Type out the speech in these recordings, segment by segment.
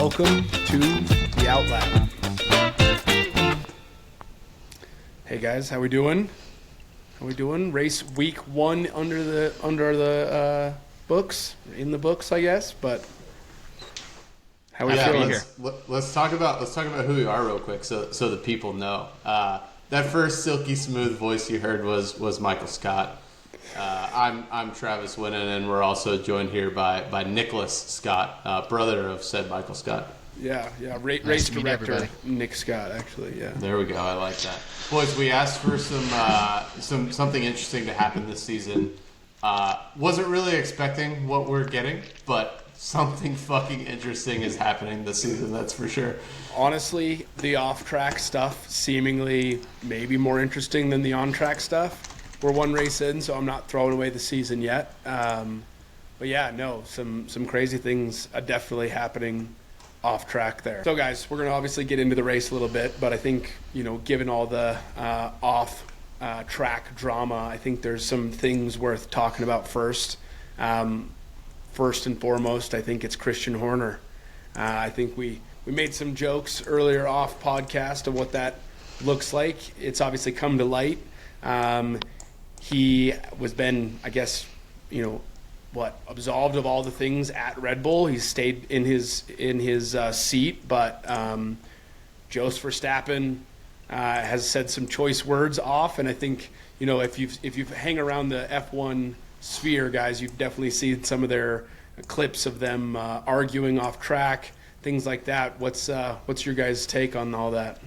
welcome to the Outlap. Hey guys, how we doing? Race week 1 under the books, in the books, I guess. But how we feeling here? Let's talk about who we are real quick, so the people know. That first silky smooth voice you heard was Michael Scott. I'm Travis Winnan, and we're also joined here by Nicholas Scott, brother of said Michael Scott. Yeah. Race director Nick Scott, actually. Yeah. There we go. I like that, boys. We asked for something interesting to happen this season. Wasn't really expecting what we're getting, but something fucking interesting is happening this season. That's for sure. Honestly, the off-track stuff seemingly maybe more interesting than the on-track stuff. We're one race in, so I'm not throwing away the season yet. But yeah, no, some crazy things are definitely happening off track there. So guys, we're going to obviously get into the race a little bit, but I think, given all the off track drama, I think there's some things worth talking about first. First and foremost, I think it's Christian Horner. I think we made some jokes earlier off podcast of what that looks like. It's obviously come to light. He was been, I guess, absolved of all the things at Red Bull. He's stayed in his seat, but Jos Verstappen has said some choice words off, and I think if you hang around the F1 sphere, guys, you've definitely seen some of their clips of them arguing off track, things like that. What's your guys' take on all that?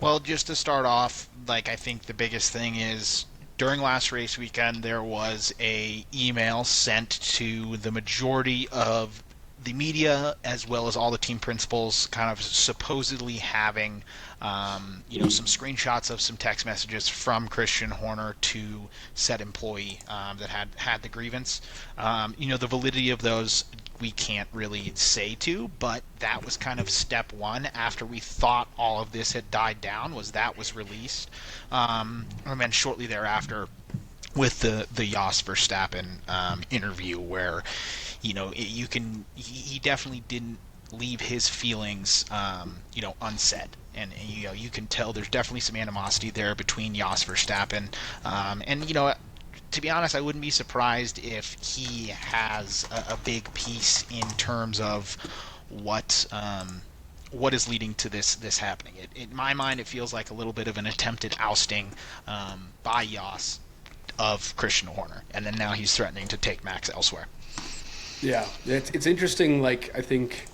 Well, just to start off, I think the biggest thing is during last race weekend, there was a email sent to the majority of the media as well as all the team principals, kind of supposedly having, some screenshots of some text messages from Christian Horner to said employee that had the grievance. The validity of those we can't really say to, but that was kind of step one after we thought all of this had died down, was released. And then shortly thereafter with the Jos Verstappen interview where, he definitely didn't leave his feelings, unsaid. And, you can tell there's definitely some animosity there between Jos Verstappen. To be honest, I wouldn't be surprised if he has a big piece in terms of what is leading to this happening. In my mind, it feels like a little bit of an attempted ousting by Jos of Christian Horner, and then now he's threatening to take Max elsewhere. Yeah, it's interesting. I think,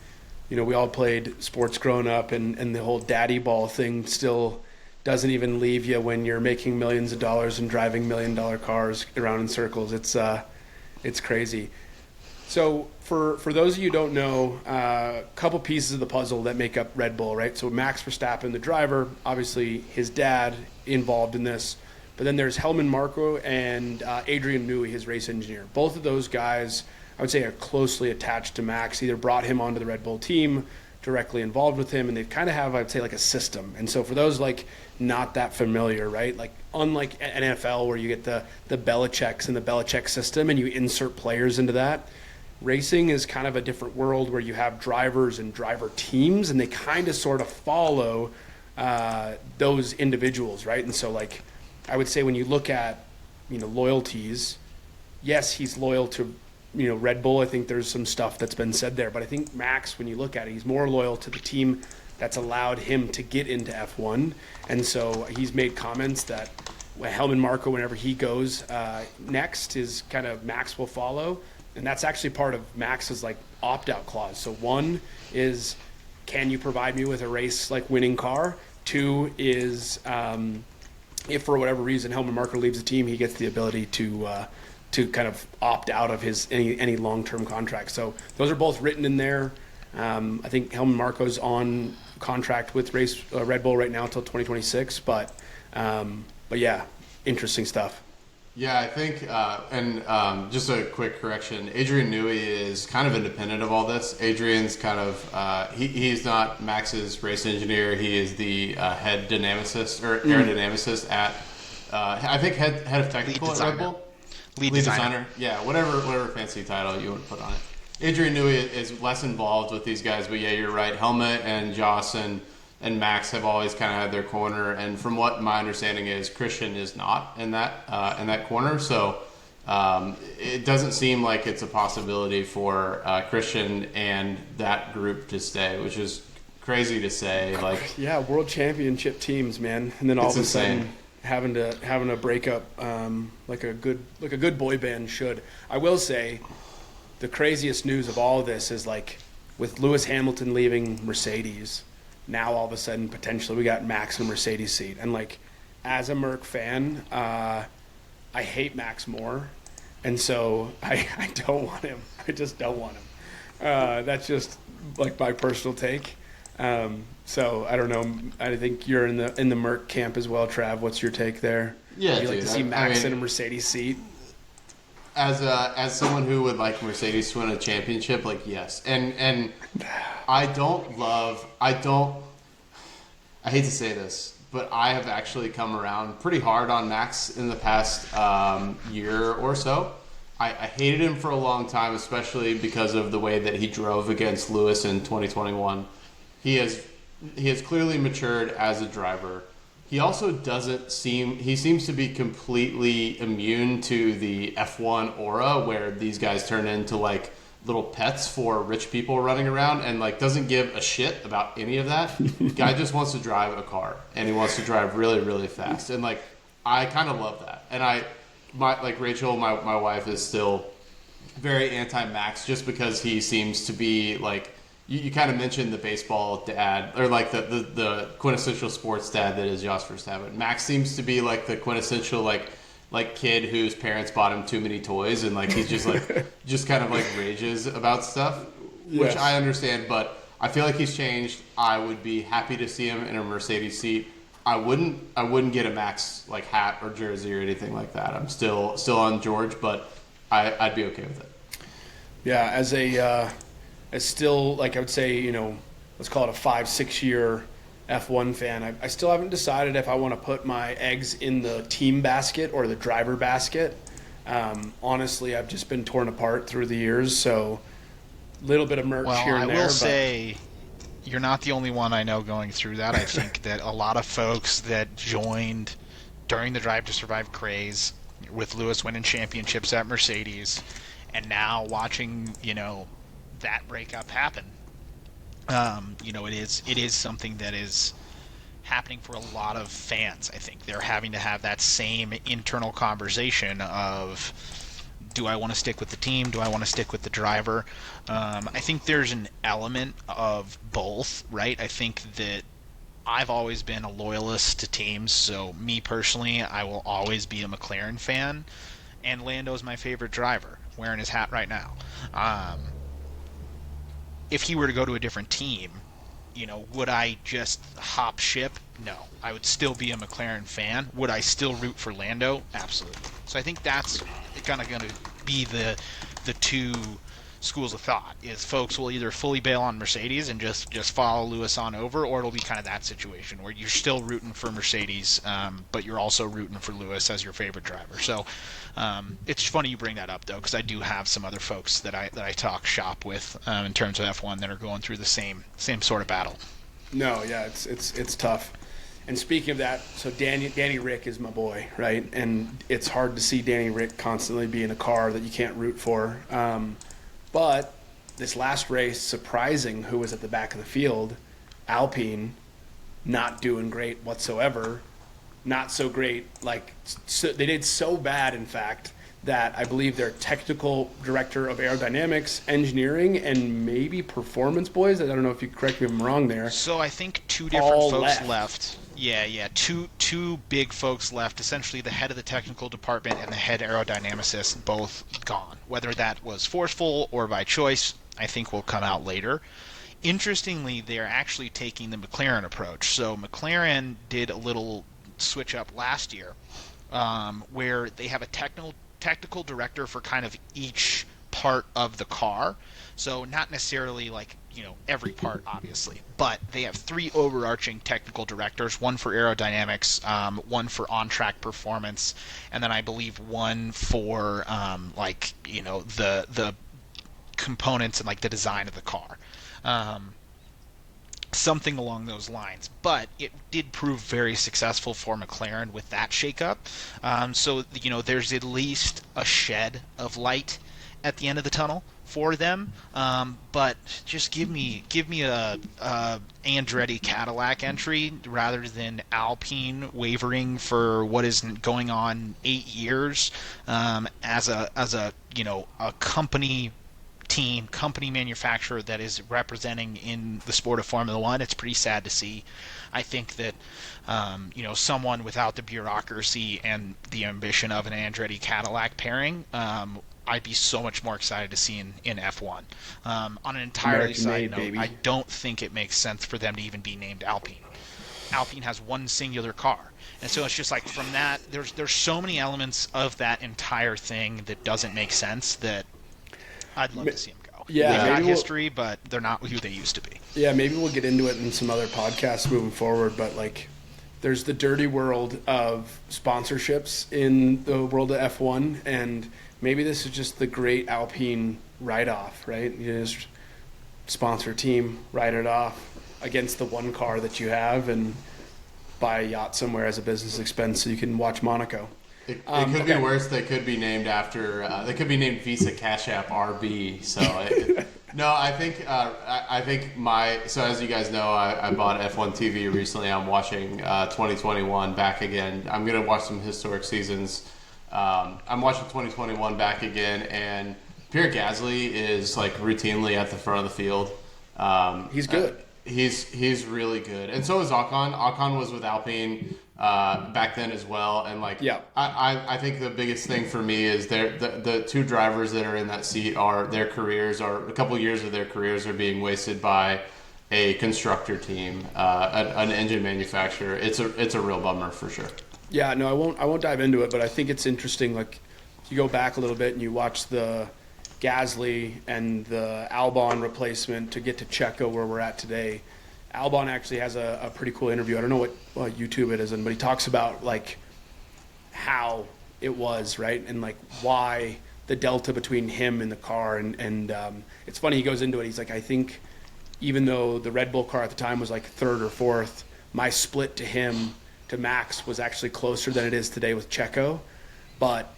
we all played sports growing up, and the whole daddy ball thing still doesn't even leave you when you're making millions of dollars and driving $1 million cars around in circles. It's crazy. So for those of you who don't know, a couple pieces of the puzzle that make up Red Bull, right? So Max Verstappen, the driver, obviously his dad involved in this, but then there's Helmut Marko and Adrian Newey, his race engineer. Both of those guys, I would say, are closely attached to Max, either brought him onto the Red Bull team, directly involved with him, and they kind of have, I'd say, a system. And so for those not that familiar, right? Unlike NFL where you get the Belichick's and the Belichick system and you insert players into that, racing is kind of a different world where you have drivers and driver teams, and they kind of sort of follow those individuals, right? And so I would say when you look at loyalties, yes, he's loyal to Red Bull. I think there's some stuff that's been said there, but I think Max, when you look at it, he's more loyal to the team that's allowed him to get into F1. And so he's made comments that Helmut Marko, whenever he goes next, is kind of Max will follow. And that's actually part of Max's opt-out clause. So one is, can you provide me with a race winning car? Two is, if for whatever reason Helmut Marko leaves the team, he gets the ability to kind of opt out of his any long-term contract. So those are both written in there. I think Helmut Marko's on contract with Red Bull right now until 2026. But yeah, interesting stuff. Yeah, I think, and just a quick correction, Adrian Newey is kind of independent of all this. Adrian's kind of, he's not Max's race engineer. He is the head dynamicist or aerodynamicist at, I think head of technical at Red Bull. Lead designer. Yeah, whatever fancy title you want to put on it. Adrian Newey is less involved with these guys, but yeah, you're right. Helmut and Joss and Max have always kind of had their corner, and from what my understanding is, Christian is not in that corner. So it doesn't seem like it's a possibility for Christian and that group to stay, which is crazy to say. Like, yeah, world championship teams, man, and then all of a sudden having to break up like a good boy band should. I will say, the craziest news of all of this is, like, with Lewis Hamilton leaving Mercedes, now all of a sudden potentially we got Max in a Mercedes seat, and like, as a Merc fan, I hate Max more, and so I don't want him. I just don't want him. That's just like my personal take. So I don't know. I think you're in the Merc camp as well, Trav. What's your take there? Yeah, would you like to see Max in a Mercedes seat? As someone who would like Mercedes to win a championship, like, yes, and I hate to say this, but I have actually come around pretty hard on Max in the past year or so. I hated him for a long time, especially because of the way that he drove against Lewis in 2021. He has clearly matured as a driver. He also seems to be completely immune to the F1 aura, where these guys turn into like little pets for rich people running around, and like doesn't give a shit about any of that. Guy just wants to drive a car, and he wants to drive really, really fast. And like, I kind of love that. And Rachel, my wife, is still very anti-Max, just because he seems to be like, you kind of mentioned the baseball dad, or like the quintessential sports dad that is Jos Verstappen. Max seems to be like the quintessential like kid whose parents bought him too many toys, and like he's just like just kind of like rages about stuff, which I understand, but I feel like he's changed. I would be happy to see him in a Mercedes seat. I wouldn't get a Max like hat or jersey or anything like that. I'm still on George, but I'd be okay with it. Yeah, as still, like, I would say, let's call it a 5-6 year F1 fan, I still haven't decided if I want to put my eggs in the team basket or the driver basket. Honestly, I've just been torn apart through the years, so a little bit of merch here and there. I will say, you're not the only one I know going through that. I think that a lot of folks that joined during the Drive to Survive craze, with Lewis winning championships at Mercedes, and now watching, that breakup happen. It is something that is happening for a lot of fans. I think they're having to have that same internal conversation of, do I want to stick with the team? Do I want to stick with the driver? I think there's an element of both, right? I think that I've always been a loyalist to teams, so me personally, I will always be a McLaren fan, and Lando's my favorite driver, wearing his hat right now. If he were to go to a different team, would I just hop ship? No. I would still be a McLaren fan. Would I still root for Lando? Absolutely. So I think that's kind of going to be the two schools of thought, is folks will either fully bail on Mercedes and just follow Lewis on over, or it'll be kind of that situation where you're still rooting for Mercedes, but you're also rooting for Lewis as your favorite driver. So it's funny you bring that up, though, because I do have some other folks that I talk shop with in terms of F1 that are going through the same sort of battle. No, yeah, it's tough. And speaking of that, so Danny Rick is my boy, right? And it's hard to see Danny Rick constantly be in a car that you can't root for. But this last race, surprising who was at the back of the field, Alpine, not doing great whatsoever. Not so great. They did so bad, in fact, that I believe their technical director of aerodynamics, engineering, and maybe performance boys, I don't know if you correct me if I'm wrong there. So I think two different folks left. Yeah. Two big folks left. Essentially, the head of the technical department and the head aerodynamicist both gone. Whether that was forceful or by choice, I think will come out later. Interestingly, they're actually taking the McLaren approach. So McLaren did a little switch up last year, where they have a technical director for kind of each part of the car. So not necessarily every part, obviously, but they have three overarching technical directors, one for aerodynamics, one for on-track performance, and then I believe one for the components and like the design of the car. Something along those lines. But it did prove very successful for McLaren with that shakeup. So, there's at least a shed of light at the end of the tunnel for them. But just give me a Andretti Cadillac entry rather than Alpine wavering for what is going on 8 years as a company team, company manufacturer that is representing in the sport of Formula One. It's pretty sad to see. I think that someone without the bureaucracy and the ambition of an Andretti Cadillac pairing, I'd be so much more excited to see in F1. On an entirely side note, baby. I don't think it makes sense for them to even be named Alpine. Alpine has one singular car. And so it's just like from that, there's so many elements of that entire thing that doesn't make sense that I'd love to see them go. Yeah, they've got history, but they're not who they used to be. Yeah, maybe we'll get into it in some other podcasts moving forward, but like there's the dirty world of sponsorships in the world of F1, and maybe this is just the great Alpine write-off, right? You just sponsor a team, write it off against the one car that you have, and buy a yacht somewhere as a business expense so you can watch Monaco. It could be worse. They could be named after. They could be named Visa Cash App RB. So no, I think my. So as you guys know, I bought F1 TV recently. I'm watching 2021 back again. I'm gonna watch some historic seasons. I'm watching 2021 back again, and Pierre Gasly is like routinely at the front of the field. He's good. He's really good, and so is Ocon. Ocon was with Alpine back then as well, and like I think the biggest thing for me is the two drivers that are in that seat are their careers are a couple years of their careers are being wasted by a constructor team, an engine manufacturer. It's a real bummer for sure. Yeah, no, I won't dive into it, but I think it's interesting. Like, you go back a little bit and you watch the Gasly and the Albon replacement to get to Checo where we're at today. Albon actually has a pretty cool interview. I don't know what YouTube it is in, but he talks about like how it was, right? And like why the delta between him and the car. And it's funny, he goes into it. He's like, I think even though the Red Bull car at the time was like third or fourth, my split to Max was actually closer than it is today with Checo. But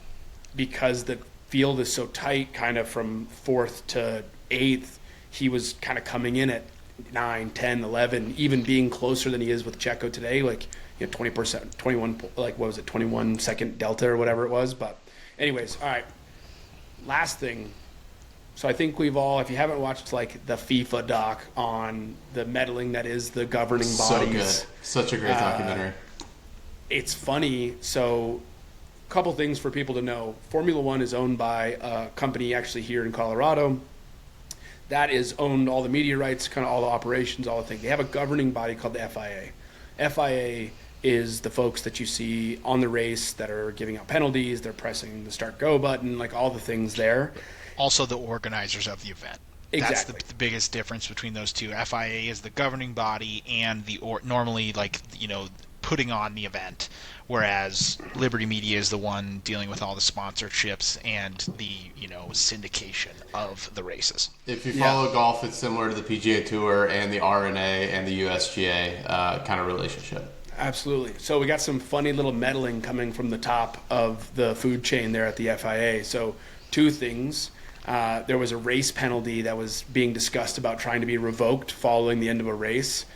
because the field is so tight, kind of from fourth to eighth, he was kind of coming in at 9, 10, 11, even being closer than he is with Checo today, like 20%, 21, like what was it, 21 second delta or whatever it was. But anyways, all right, last thing. So I think we've all, if you haven't watched like the FIFA doc on the meddling that is the governing bodies. So good. Such a great documentary. It's funny. So a couple things for people to know. Formula One is owned by a company actually here in Colorado that is owned all the media rights, kind of all the operations, all the things. They have a governing body called the FIA. FIA is the folks that you see on the race that are giving out penalties, they're pressing the start go button, like all the things there. Also the organizers of the event. Exactly. That's the biggest difference between those two. FIA is the governing body and normally putting on the event, whereas Liberty Media is the one dealing with all the sponsorships and the syndication of the races. If you follow golf, it's similar to the PGA Tour and the RNA and the USGA kind of relationship. Absolutely. So we got some funny little meddling coming from the top of the food chain there at the FIA. So two things. There was a race penalty that was being discussed about trying to be revoked following the end of a race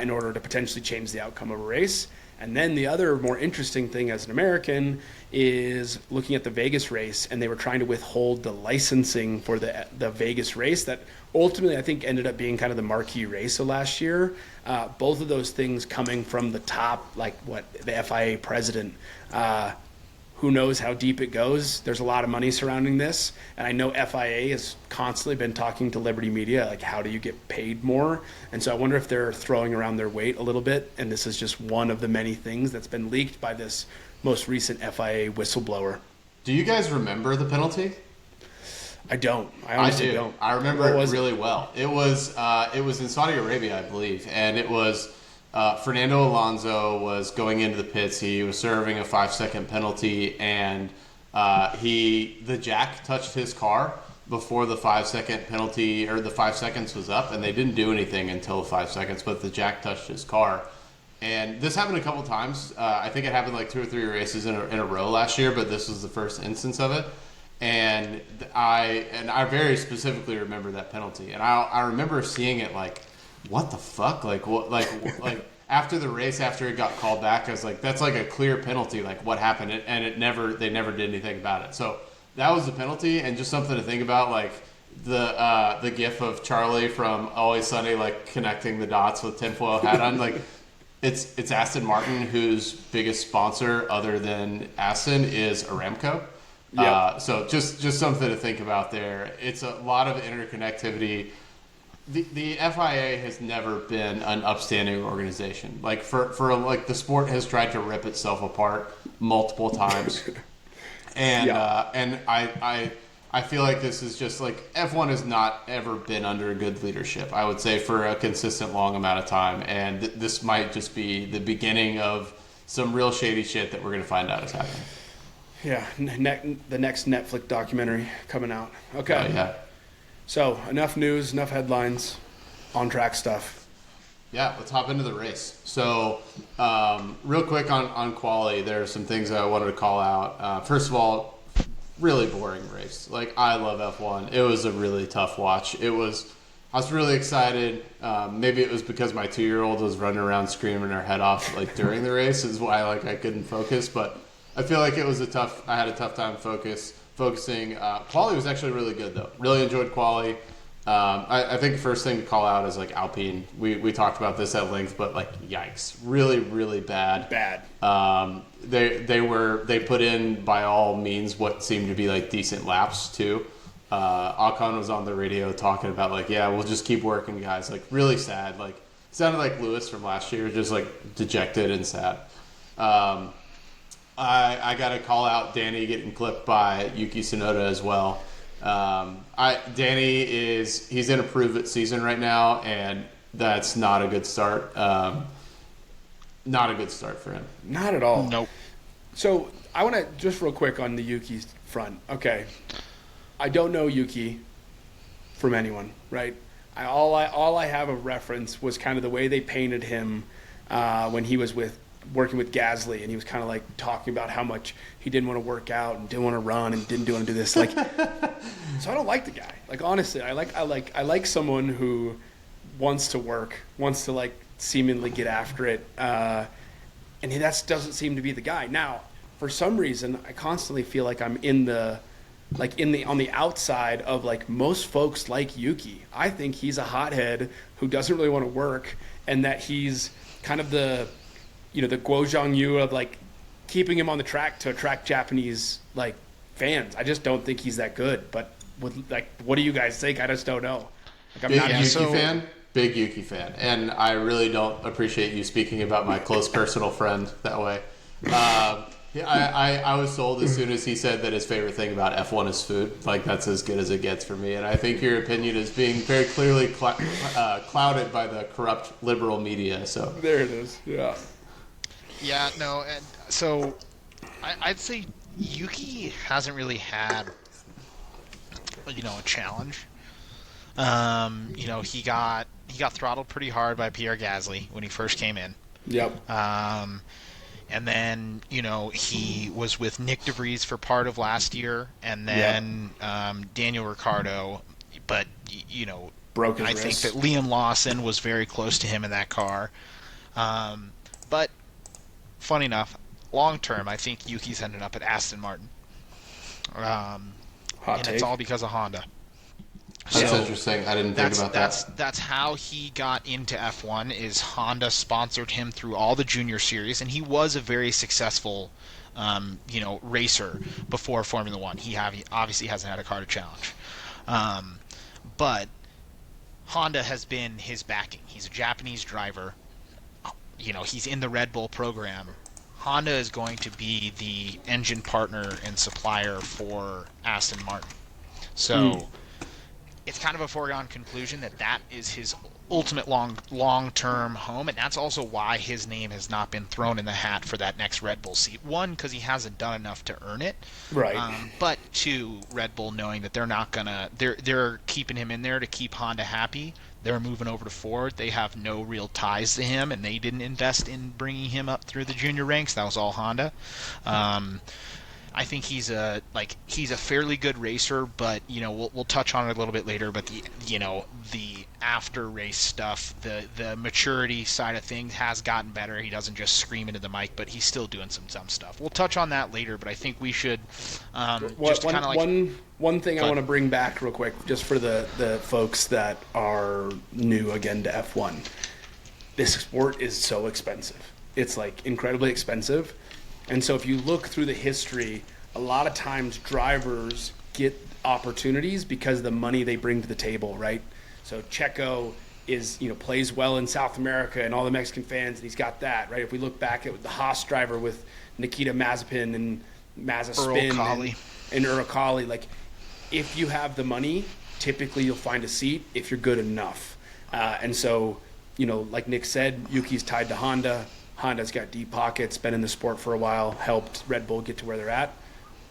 in order to potentially change the outcome of a race. And then the other more interesting thing as an American is looking at the Vegas race, and they were trying to withhold the licensing for the Vegas race that ultimately I think ended up being kind of the marquee race of last year. Both of those things coming from the top, like the FIA president. Who knows how deep it goes? There's a lot of money surrounding this. And I know FIA has constantly been talking to Liberty Media, like how do you get paid more? And so I wonder if they're throwing around their weight a little bit. And this is just one of the many things that's been leaked by this most recent FIA whistleblower. Do you guys remember the penalty? I don't. I honestly don't. I remember it really well. It was in Saudi Arabia, I believe. And it was... Fernando Alonso was going into the pits. He was serving a 5-second penalty, and the jack touched his car, before the 5-second penalty or the 5 seconds was up, and they didn't do anything until 5 seconds. But the jack touched his car, and this happened a couple times. I think it happened like 2 or 3 races in a row last year, but this was the first instance of it. And I very specifically remember that penalty, and I remember seeing it like, what the fuck, like what, like after the race, after it got called back, I was like, that's like a clear penalty, like what happened, and they never did anything about it. So that was the penalty, and just something to think about, like the gif of Charlie from Always Sunny, like connecting the dots with tinfoil hat on, like it's Aston Martin, whose biggest sponsor other than Aston is Aramco. Yep. So just something to think about there. It's a lot of interconnectivity. The FIA has never been an upstanding organization. Like for like the sport has tried to rip itself apart multiple times, and I feel like this is just like F1 has not ever been under good leadership, I would say, for a consistent long amount of time, and this might just be the beginning of some real shady shit that we're going to find out is happening. Yeah, the next Netflix documentary coming out. Okay. Oh, yeah. So, enough news, enough headlines, on-track stuff. Yeah, let's hop into the race. So, real quick on quali, there are some things that I wanted to call out. First of all, really boring race. Like, I love F1. It was a really tough watch. I was really excited. Maybe it was because my 2-year-old was running around screaming her head off like during the race is why like I couldn't focus, but I feel like it was I had a tough time focusing. Quali was actually really good though. Really enjoyed quali. I think the first thing to call out is like Alpine. We talked about this at length, but like yikes, really really bad. They put in by all means what seemed to be like decent laps too. Ocon was on the radio talking about like, yeah, we'll just keep working, guys. Like really sad. Like sounded like Lewis from last year, just like dejected and sad. I got to call out Danny getting clipped by Yuki Tsunoda as well. Danny he's in a prove-it season right now, and that's not a good start. Not a good start for him. Not at all. Nope. So I want to just real quick on the Yuki front. Okay, I don't know Yuki from anyone, right? All I have a reference was kind of the way they painted him when he was working with Gasly, and he was kind of like talking about how much he didn't want to work out and didn't want to run and didn't want to do this. Like, so I don't like the guy. Like honestly, I like someone who wants to work, wants to like seemingly get after it, and that doesn't seem to be the guy. Now, for some reason, I constantly feel like I'm on the outside of like most folks like Yuki. I think he's a hothead who doesn't really want to work, and that he's kind of the Guo Zhongyu of like keeping him on the track to attract Japanese like fans. I just don't think he's that good. But what do you guys think? I just don't know. Like, I'm Big Yuki fan, and I really don't appreciate you speaking about my close personal friend that way. I was told as soon as he said that his favorite thing about F1 is food, like that's as good as it gets for me. And I think your opinion is being very clearly clouded by the corrupt liberal media. So there it is. Yeah. Yeah, no, and so I'd say Yuki hasn't really had, a challenge. He got throttled pretty hard by Pierre Gasly when he first came in. Yep. And then, he was with Nick DeVries for part of last year, and then Daniel Ricciardo, but, broke his I wrist. think that Liam Lawson was very close to him in that car. But funny enough, long term, I think Yuki's ended up at Aston Martin. And it's all because of Honda. That's interesting. I didn't think about that. That's how he got into F1. Is Honda sponsored him through all the junior series, and he was a very successful, racer before Formula One. He obviously hasn't had a car to challenge, but Honda has been his backing. He's a Japanese driver. He's in the Red Bull program. Honda is going to be the engine partner and supplier for Aston Martin. So it's kind of a foregone conclusion that is his ultimate long-term home, and that's also why his name has not been thrown in the hat for that next Red Bull seat. One, because he hasn't done enough to earn it, right? But two, Red Bull knowing that they're keeping him in there to keep Honda happy. They're moving over to Ford. They have no real ties to him, and they didn't invest in bringing him up through the junior ranks. That was all Honda. I think he's a fairly good racer, but we'll touch on it a little bit later. But the after race stuff, the maturity side of things has gotten better. He doesn't just scream into the mic, but he's still doing some dumb stuff. We'll touch on that later, but I think we should one thing I want to bring back real quick, just for the folks that are new again to F1. This sport is so expensive. It's like incredibly expensive. And so if you look through the history, a lot of times drivers get opportunities because of the money they bring to the table, right? So Checo plays well in South America and all the Mexican fans, and he's got that, right? If we look back at the Haas driver with Nikita Mazepin and Mazepin and Uralkali, like if you have the money, typically you'll find a seat if you're good enough. And so, like Nick said, Yuki's tied to Honda. Honda's got deep pockets, been in the sport for a while, helped Red Bull get to where they're at.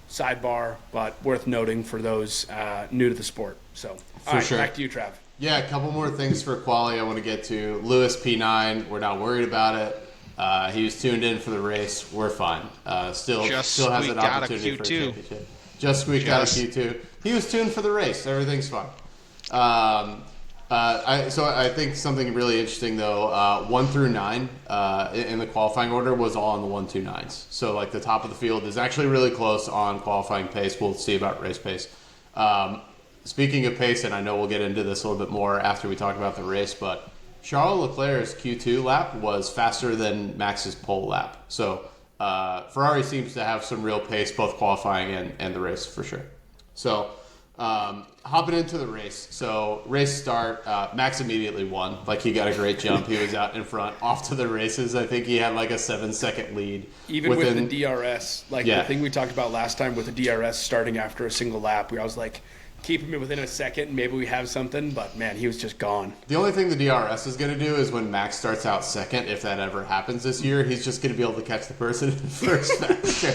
Sidebar, but worth noting for those new to the sport. So, all right, back to you, Trav. Yeah, a couple more things for quali I want to get to. Lewis P9, we're not worried about it. He was tuned in for the race. We're fine. Still has an opportunity for a championship. Just squeaked out a Q2. He was tuned for the race. Everything's fine. I think something really interesting though, 1 through 9 in the qualifying order was all on the 1, 2, 9s. So like the top of the field is actually really close on qualifying pace. We'll see about race pace. Speaking of pace, and I know we'll get into this a little bit more after we talk about the race, but Charles Leclerc's Q2 lap was faster than Max's pole lap. So Ferrari seems to have some real pace, both qualifying and the race for sure. So hopping into the race. So race start, Max immediately won. Like he got a great jump. He was out in front, off to the races. I think he had like a 7-second lead. Even with the DRS, the thing we talked about last time with the DRS starting after a single lap, I was like, keep him within a second, maybe we have something, but man, he was just gone. The only thing the DRS is going to do is when Max starts out second, if that ever happens this year, he's just going to be able to catch the person in first faster.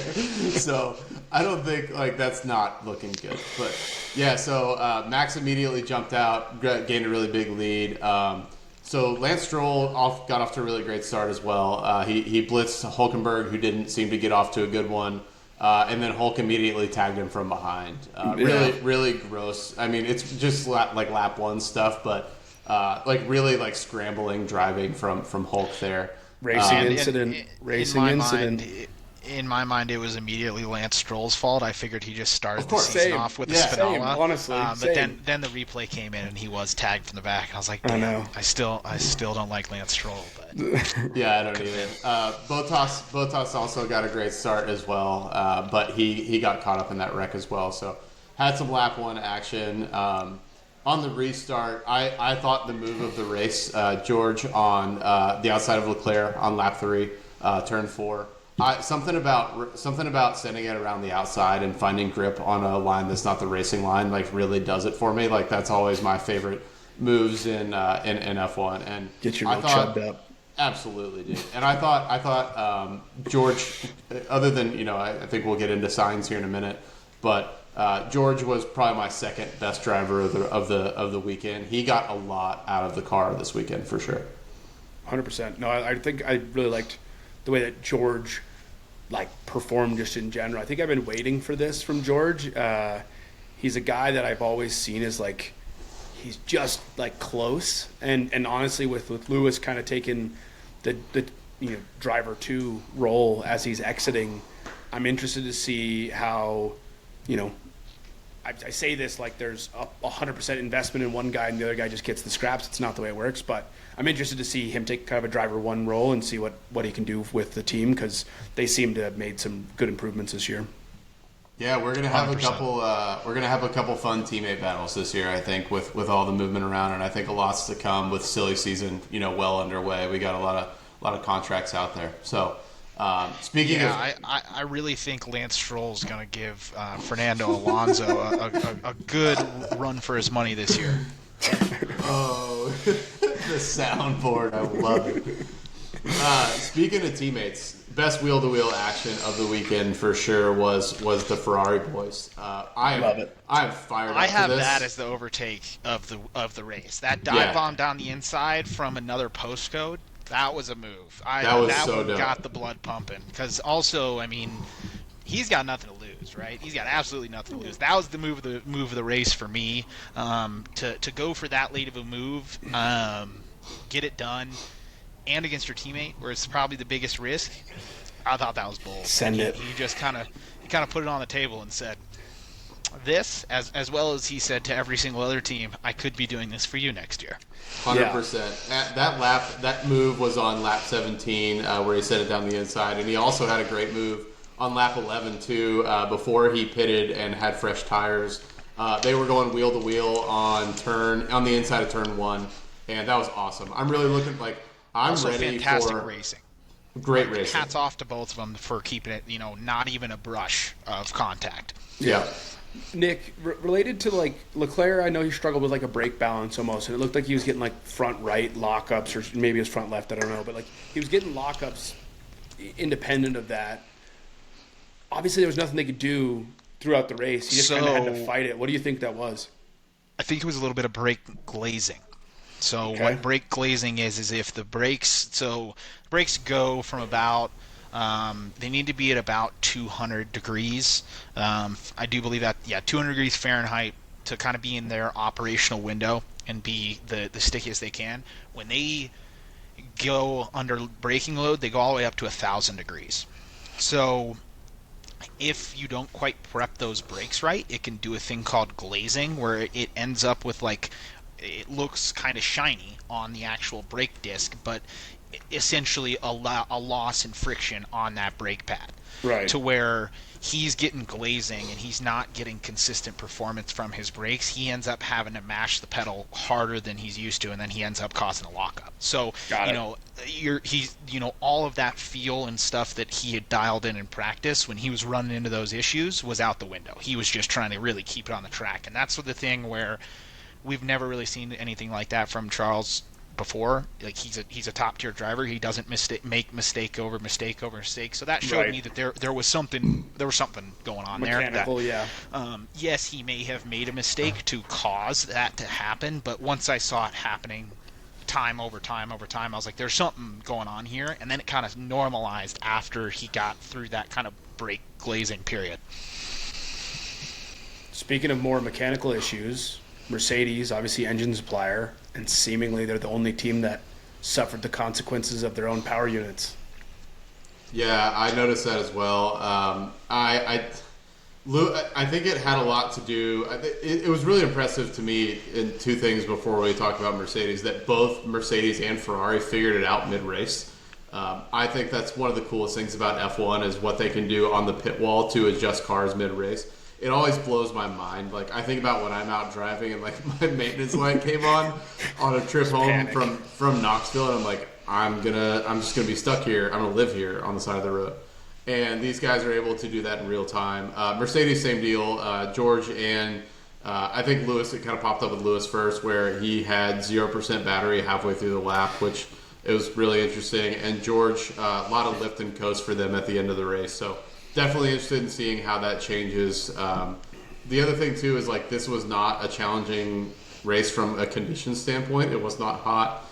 So I don't think that's not looking good. But yeah, so Max immediately jumped out, gained a really big lead. So Lance Stroll got off to a really great start as well. He blitzed Hulkenberg, who didn't seem to get off to a good one. And then Hulk immediately tagged him from behind. Really gross. I mean, it's just like lap one stuff, but really scrambling driving from Hulk there. Racing incident. In my mind, it was immediately Lance Stroll's fault. I figured he just started the season off with the Spinella. Same, honestly, but then the replay came in and he was tagged from the back. I was like, damn, I still don't like Lance Stroll. But yeah, I don't either. Bottas also got a great start as well, but he got caught up in that wreck as well. So had some lap one action. On the restart, I thought the move of the race, George on the outside of Leclerc on lap 3, turn 4. Something about sending it around the outside and finding grip on a line that's not the racing line really does it for me. That's always my favorite moves in F1. And get your real chubbed up. Absolutely, dude. And I thought George, other than I think we'll get into signs here in a minute, but George was probably my second best driver of the weekend. He got a lot out of the car this weekend for sure. 100%. No, I think I really liked the way that George performed just in general. I think I've been waiting for this from George. He's a guy that I've always seen as he's just close, and honestly with Lewis kind of taking the driver 2 role as he's exiting, I'm interested to see how I say this there's 100% investment in one guy and the other guy just gets the scraps. It's not the way it works, but I'm interested to see him take kind of a driver 1 role and see what he can do with the team, because they seem to have made some good improvements this year. Yeah, we're gonna have 100%. a couple. We're gonna have a couple fun teammate battles this year, I think, with all the movement around, and I think a lot's to come with silly season. Well underway. We got a lot of contracts out there. So speaking of, I really think Lance Stroll's gonna give Fernando Alonso a good run for his money this year. oh, The soundboard, I love it. Speaking of teammates, best wheel-to-wheel action of the weekend for sure was the Ferrari boys. I love it. I'm fired up. I have for this. that as the overtake of the race. That dive bomb down the inside from another postcode. That was a move. That so one dope. got the blood pumping. Because also, I mean, he's got nothing to lose, right? He's got absolutely nothing to lose. That was the move of the race for me. To go for that late of a move, get it done, and against your teammate, where it's probably the biggest risk. I thought that was bold. Send it. He just kind of put it on the table and said, "This, as well as he said to every single other team, I could be doing this for you next year." 100%. That move was on lap 17 where he set it down the inside, and he also had a great move on lap 11 too. Before he pitted and had fresh tires, they were going wheel to wheel on the inside of turn 1, and that was awesome. I'm really looking I'm also ready fantastic for racing. Great racing. Hats off to both of them for keeping it, not even a brush of contact. Yeah. Nick, related to Leclerc, I know he struggled with a brake balance almost, and it looked like he was getting front right lockups, or maybe it was front left, I don't know, but he was getting lockups independent of that. Obviously, there was nothing they could do throughout the race. He just kind of had to fight it. What do you think that was? I think it was a little bit of brake glazing. So what brake glazing is if the brakes go from about they need to be at about 200 degrees. I do believe that 200 degrees Fahrenheit to kind of be in their operational window and be the stickiest they can. When they go under braking load, they go all the way up to 1,000 degrees. So if you don't quite prep those brakes right, it can do a thing called glazing, where it ends up with it looks kind of shiny on the actual brake disc, but essentially a loss in friction on that brake pad. Right. To where he's getting glazing and he's not getting consistent performance from his brakes. He ends up having to mash the pedal harder than he's used to, and then he ends up causing a lockup. So, all of that feel and stuff that he had dialed in practice when he was running into those issues was out the window. He was just trying to really keep it on the track, and that's the thing where we've never really seen anything like that from Charles before. He's a top tier driver. He doesn't make mistake over mistake. So that showed me that there was something going on Mechanical, there. Yes, he may have made a mistake to cause that to happen, but once I saw it happening time over time, I was like, there's something going on here, and then it kind of normalized after he got through that kind of brake glazing period. Speaking of more mechanical issues, Mercedes, obviously engine supplier, and seemingly they're the only team that suffered the consequences of their own power units. Yeah, I noticed that as well. I think it had a lot to do. It was really impressive to me in two things before we talk about Mercedes, that both Mercedes and Ferrari figured it out mid-race. I think that's one of the coolest things about F1 is what they can do on the pit wall to adjust cars mid-race. It always blows my mind. I think about when I'm out driving and my maintenance light came on a trip home from Knoxville, and I'm like, I'm just gonna be stuck here. I'm gonna live here on the side of the road. And these guys are able to do that in real time. Mercedes, same deal. George and I think Lewis, it kind of popped up with Lewis first, where he had 0% battery halfway through the lap, which it was really interesting. And George, a lot of lift and coast for them at the end of the race. So definitely interested in seeing how that changes. The other thing too is this was not a challenging race from a condition standpoint. It was not hot.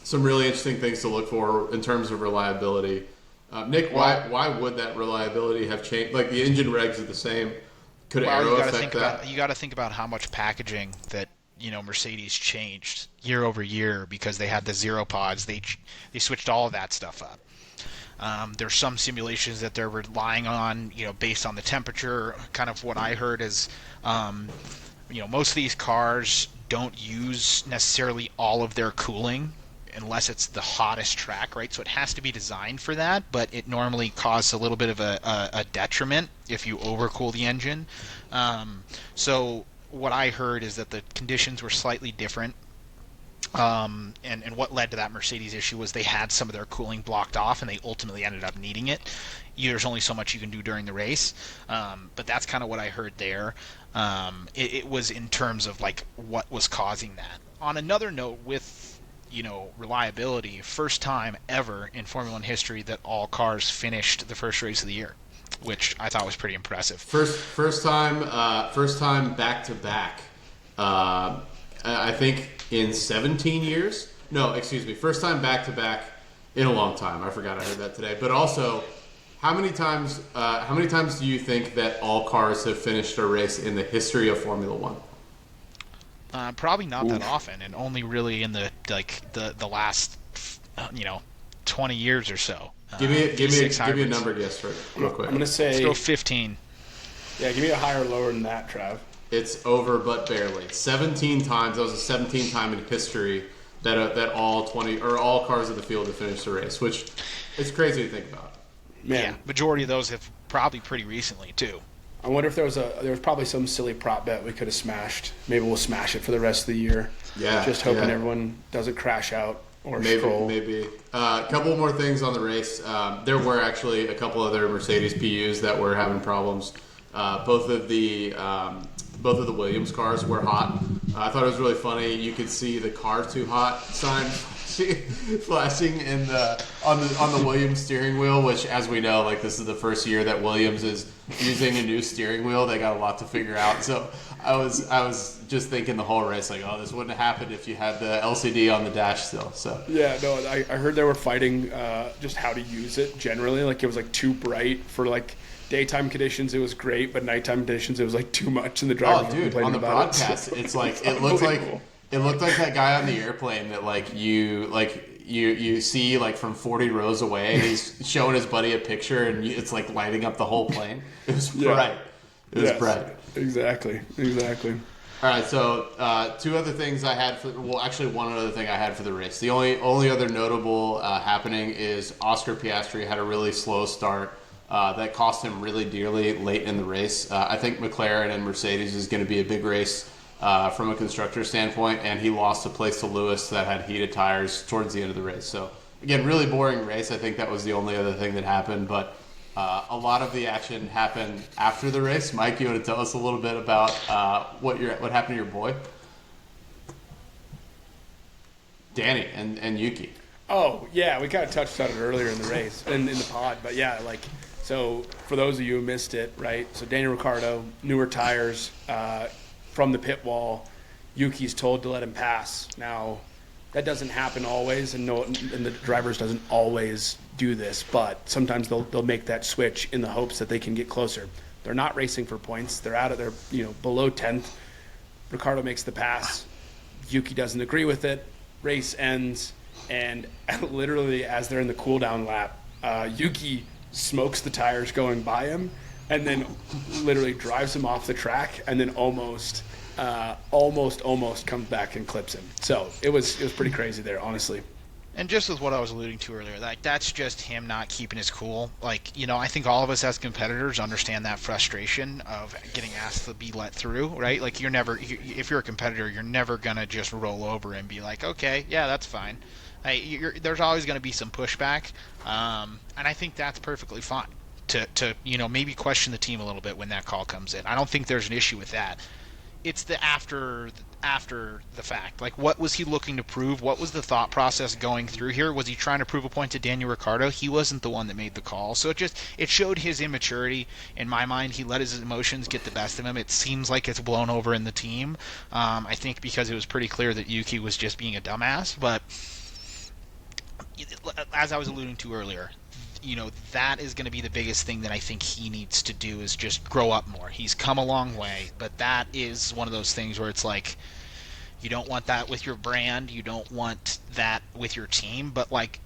Some really interesting things to look for in terms of reliability. Nick, why would that reliability have changed? The engine regs are the same. Could aero affect that? You got to think about how much packaging that Mercedes changed year over year because they had the zero pods. They switched all of that stuff up. There's some simulations that they're relying on, based on the temperature. Kind of what I heard is, most of these cars don't use necessarily all of their cooling unless it's the hottest track, right? So it has to be designed for that, but it normally causes a little bit of a detriment if you overcool the engine. So what I heard is that the conditions were slightly different And what led to that Mercedes issue was they had some of their cooling blocked off, and they ultimately ended up needing it. There's only so much you can do during the race, but that's kind of what I heard there. It was in terms of like what was causing that. On another note, with reliability, first time ever in Formula One history that all cars finished the first race of the year, which I thought was pretty impressive. First time back to back. I think in 17 years. No, excuse me. First time back to back in a long time. I forgot I heard that today. But also, how many times do you think that all cars have finished a race in the history of Formula One? Probably not that often, and only really in the last 20 years or so. Give me a number guess real quick. I'm gonna say let's go 15. Yeah, give me a higher or lower than that, Trav. It's over, but barely. 17 times. That was the 17th time in history that all cars of the field have finished a race, which is crazy to think about. Man. Yeah, majority of those have probably pretty recently too. I wonder if there was probably some silly prop bet we could have smashed. Maybe we'll smash it for the rest of the year. Yeah, just hoping everyone doesn't crash out or scroll. Maybe. A couple more things on the race. There were actually a couple other Mercedes PUs that were having problems. Both of the Williams cars were hot. I thought it was really funny. You could see the "car too hot" sign flashing on the Williams steering wheel, which, as we know, like, this is the first year that Williams is using a new steering wheel. They got a lot to figure out. So I was just thinking the whole race, like, oh, this wouldn't have happened if you had the LCD on the dash still. So yeah, no, I heard they were fighting just how to use it generally. Like, it was like too bright for like daytime conditions. It was great, but nighttime conditions it was like too much, and the drivers were complaining on the about broadcast, it. it's like it looked like that guy on the airplane that you see like from 40 rows away, and he's showing his buddy a picture, and it's like lighting up the whole plane. It was bright. It was bright. Exactly. All right, so two other things I had one other thing I had for the race. The only other notable happening is Oscar Piastri had a really slow start that cost him really dearly late in the race. I think McLaren and Mercedes is going to be a big race from a constructor standpoint, and he lost a place to Lewis that had heated tires towards the end of the race. So again, really boring race. I think that was the only other thing that happened, but a lot of the action happened after the race. Mike, you want to tell us a little bit about what happened to your boy, Danny and Yuki? Oh yeah, we kind of touched on it earlier in the race in the pod, but yeah, like, so for those of you who missed it, right? So Daniel Ricciardo, newer tires from the pit wall. Yuki's told to let him pass. Now, that doesn't happen always, and the drivers doesn't always do this, but sometimes they'll make that switch in the hopes that they can get closer. They're not racing for points. They're out of their below 10th. Ricciardo makes the pass. Yuki doesn't agree with it. Race ends, and literally as they're in the cool down lap, Yuki smokes the tires going by him, and then literally drives him off the track, and then almost comes back and clips him. So it was pretty crazy there, honestly. And just with what I was alluding to earlier, like, that's just him not keeping his cool. Like, I think all of us as competitors understand that frustration of getting asked to be let through, right? Like, if you're a competitor, you're never gonna just roll over and be like, okay, yeah, that's fine. There's always going to be some pushback, and I think that's perfectly fine to maybe question the team a little bit when that call comes in. I don't think there's an issue with that. It's the after the fact. Like, what was he looking to prove? What was the thought process going through here? Was he trying to prove a point to Daniel Ricciardo? He wasn't the one that made the call, so it showed his immaturity. In my mind, he let his emotions get the best of him. It seems like it's blown over in the team. I think because it was pretty clear that Yuki was just being a dumbass, but as I was alluding to earlier, that is going to be the biggest thing that I think he needs to do, is just grow up more. He's come a long way, but that is one of those things where it's like, you don't want that with your brand, you don't want that with your team, but like,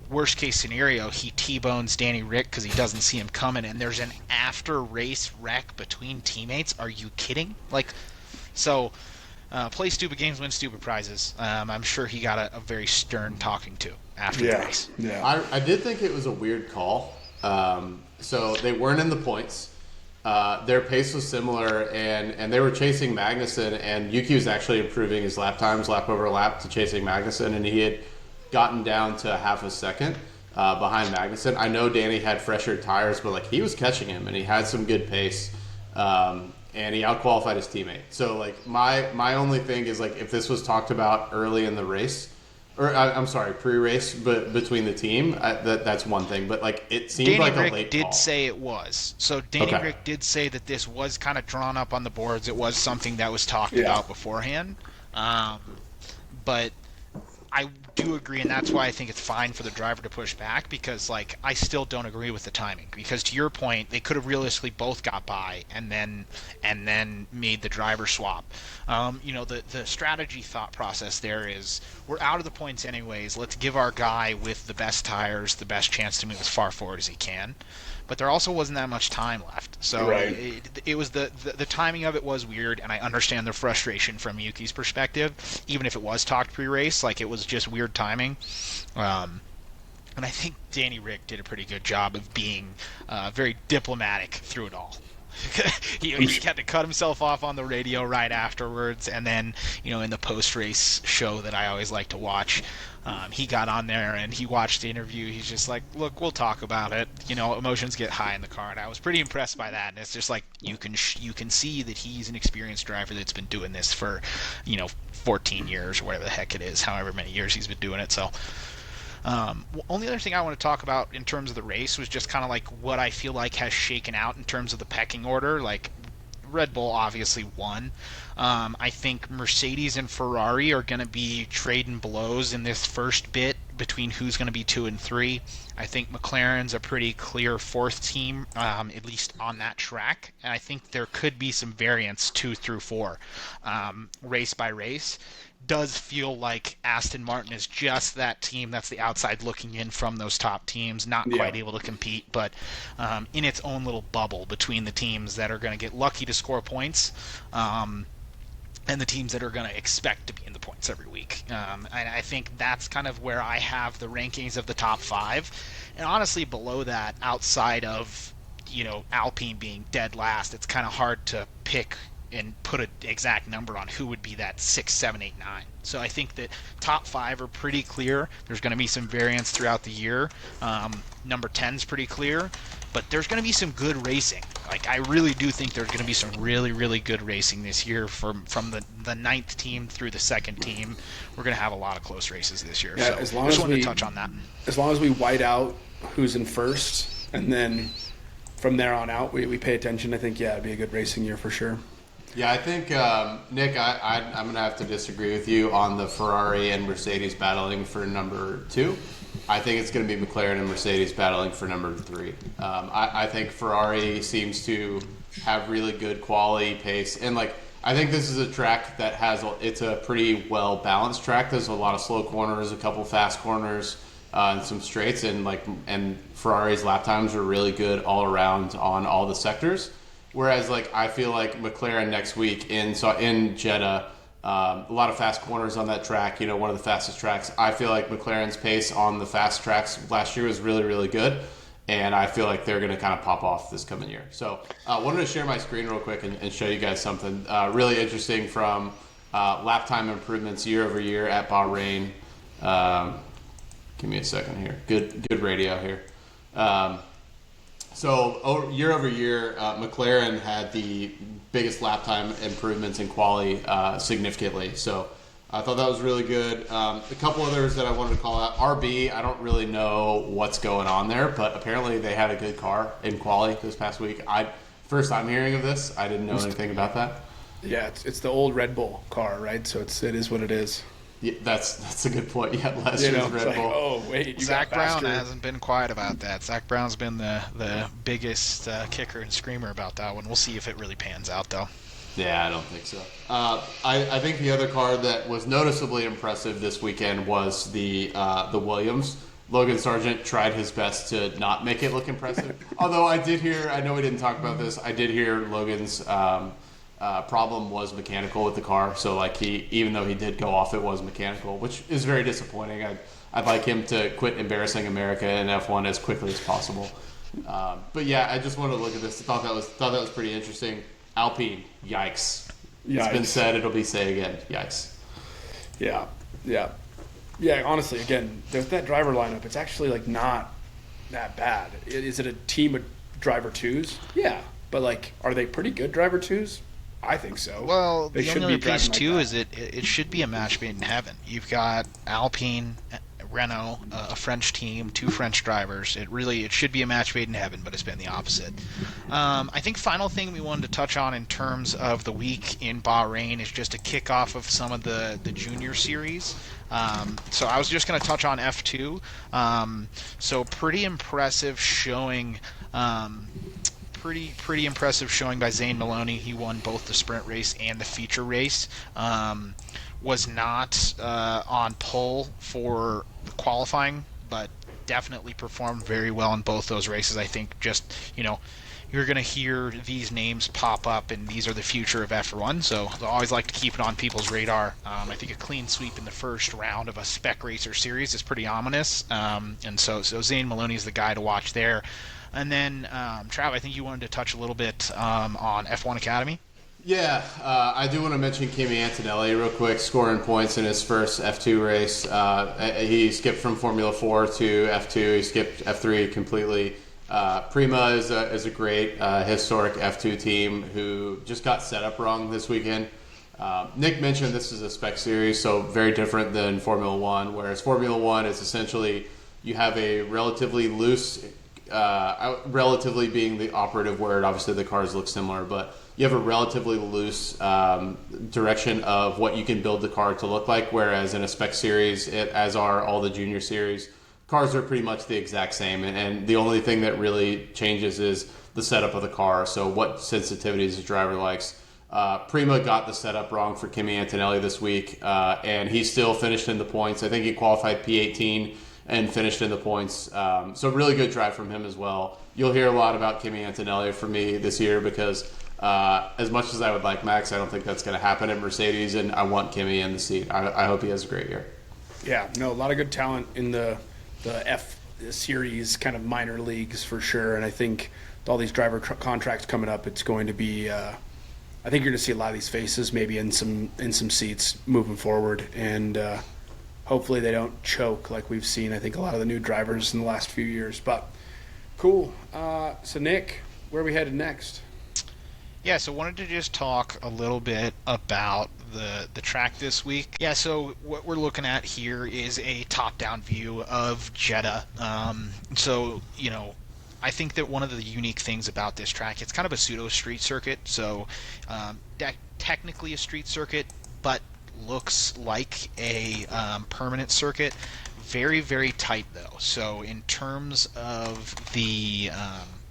worst case scenario, he T-bones Danny Rick because he doesn't see him coming, and there's an after race wreck between teammates. Are you kidding? Like, so play stupid games, win stupid prizes. I'm sure he got a very stern talking to after the race. Yeah. I did think it was a weird call. So they weren't in the points. their pace was similar, and they were chasing Magnussen, and Yuki was actually improving his lap times, lap over lap, to chasing Magnussen, and he had gotten down to half a second behind Magnussen. I know Danny had fresher tires, but like he was catching him, and he had some good pace, and he outqualified his teammate. So like my only thing is like if this was talked about early in the race. Or I'm sorry, pre-race, but between the team, that's one thing. But like, it seemed Danny like Rick a late did call. say it was. So Danny Rick did say that this was kind of drawn up on the boards. It was something that was talked about beforehand. But I do agree, and that's why I think it's fine for the driver to push back, because like I still don't agree with the timing. Because to your point, they could have realistically both got by and then made the driver swap. The strategy thought process there is we're out of the points anyways. Let's give our guy with the best tires the best chance to move as far forward as he can. But there also wasn't that much time left, so it was the timing of it was weird, and I understand the frustration from Yuki's perspective, even if it was talked pre-race, like it was just weird timing. And I think Danny Rick did a pretty good job of being very diplomatic through it all. he had to cut himself off on the radio right afterwards, and then in the post-race show that I always like to watch, he got on there and he watched the interview. He's just like, look, we'll talk about it. Emotions get high in the car, and I was pretty impressed by that. And it's just like you can see that he's an experienced driver that's been doing this for 14 years or whatever the heck it is, however many years he's been doing it. So only other thing I want to talk about in terms of the race was just kind of like what I feel like has shaken out in terms of the pecking order. Like Red Bull obviously won. I think Mercedes and Ferrari are going to be trading blows in this first bit between who's going to be 2 and 3. I think McLaren's a pretty clear fourth team, at least on that track. And I think there could be some variance 2 through 4, race by race. Does feel like Aston Martin is just that team that's the outside looking in from those top teams, not quite able to compete, but in its own little bubble between the teams that are going to get lucky to score points and the teams that are going to expect to be in the points every week. And I think that's kind of where I have the rankings of the top 5. And honestly, below that, outside of Alpine being dead last, it's kind of hard to pick and put an exact number on who would be that 6, 7, 8, 9. So I think that top 5 are pretty clear. There's going to be some variance throughout the year. Number 10 is pretty clear, but there's going to be some good racing. Like I really do think there's going to be some really, really good racing this year from the 9th team through the 2nd team. We're going to have a lot of close races this year. Yeah, so I just wanted to touch on that. As long as we white out who's in first, and then from there on out we pay attention, I think, it'd be a good racing year for sure. Yeah, I think, Nick, I'm going to have to disagree with you on the Ferrari and Mercedes battling for number 2. I think it's going to be McLaren and Mercedes battling for number 3. I think Ferrari seems to have really good quality pace. And, I think this is a track that it's a pretty well-balanced track. There's a lot of slow corners, a couple fast corners, and some straights. And Ferrari's lap times are really good all around on all the sectors. Whereas, I feel like McLaren next week in Jeddah, a lot of fast corners on that track, one of the fastest tracks. I feel like McLaren's pace on the fast tracks last year was really, really good, and I feel like they're going to kind of pop off this coming year. So I wanted to share my screen real quick and show you guys something really interesting from lap time improvements year over year at Bahrain. Give me a second here. Good radio here. So year over year, McLaren had the biggest lap time improvements in quali significantly. So I thought that was really good. A couple others that I wanted to call out. RB, I don't really know what's going on there, but apparently they had a good car in quali this past week. First time hearing of this. I didn't know anything about that. Yeah, it's the old Red Bull car, right? So it is what it is. Yeah, that's a good point. Yeah, last year's Red Bull. Oh wait, Zach Brown hasn't been quiet about that. Zach Brown's been the biggest kicker and screamer about that one. We'll see if it really pans out, though. Yeah, I don't think so. I think the other car that was noticeably impressive this weekend was the Williams. Logan Sargent tried his best to not make it look impressive. Although I know we didn't talk about this, I did hear Logan's problem was mechanical with the car. So even though he did go off, it was mechanical, which is very disappointing. I'd like him to quit embarrassing America in F1 as quickly as possible. But yeah, I just wanted to look at this. Thought that was pretty interesting. Alpine, yikes. It's been said, it'll be said again. Yikes. Yeah. Honestly, again, there's that driver lineup. It's actually like not that bad. Is it a team of driver twos? Yeah, but like, are they pretty good driver twos? I think so. Well, they the only other piece too is it should be a match made in heaven. You've got Alpine, Renault, a French team, 2 French drivers. It should be a match made in heaven, but it's been the opposite. I think final thing we wanted to touch on in terms of the week in Bahrain is just a kickoff of some of the junior series. So I was just going to touch on F2. So pretty impressive showing. Pretty impressive showing by Zane Maloney. He won both the sprint race and the feature race. Was not on pole for qualifying, but definitely performed very well in both those races. I think just, you're going to hear these names pop up, and these are the future of F1, so I always like to keep it on people's radar. I think a clean sweep in the first round of a spec racer series is pretty ominous, and so Zane Maloney is the guy to watch there. And then, Trav, I think you wanted to touch a little bit on F1 Academy. Yeah, I do want to mention Kimi Antonelli real quick, scoring points in his first F2 race. He skipped from Formula 4 to F2. He skipped F3 completely. Prima is a great historic F2 team who just got set up wrong this weekend. Nick mentioned this is a spec series, so very different than Formula 1, whereas Formula 1 is essentially you have a relatively loose, relatively being the operative word, obviously the cars look similar, but you have a relatively loose direction of what you can build the car to look like, whereas in a spec series, as are all the junior series, cars are pretty much the exact same, and the only thing that really changes is the setup of the car, so what sensitivities the driver likes. Prima got the setup wrong for Kimi Antonelli this week, and he still finished in the points. I think he qualified P18 and finished in the points. So really good drive from him as well. You'll hear a lot about Kimi Antonelli from me this year because as much as I would like Max, I don't think that's going to happen at Mercedes, and I want Kimi in the seat. I hope he has a great year. Yeah, no, a lot of good talent in the F series kind of minor leagues for sure, and I think with all these driver contracts coming up, it's going to be I think you're going to see a lot of these faces maybe in some seats moving forward, and hopefully they don't choke like we've seen, I think, a lot of the new drivers in the last few years. But cool. So Nick, where are we headed next? Yeah, so wanted to just talk a little bit about the track this week. Yeah, so what we're looking at here is a top-down view of Jeddah. So, I think that one of the unique things about this track, it's kind of a pseudo-street circuit. So technically a street circuit, but looks like a permanent circuit. Very, very tight, though. So in terms of the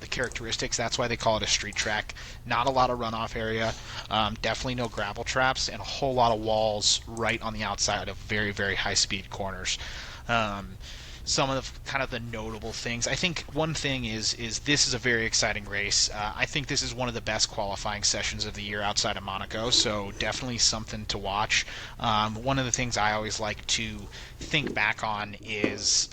characteristics, that's why they call it a street track. Not a lot of runoff area, definitely no gravel traps, and a whole lot of walls right on the outside of very, very high-speed corners. Some of the notable things. I think one thing is this is a very exciting race. I think this is one of the best qualifying sessions of the year outside of Monaco, so definitely something to watch. One of the things I always like to think back on is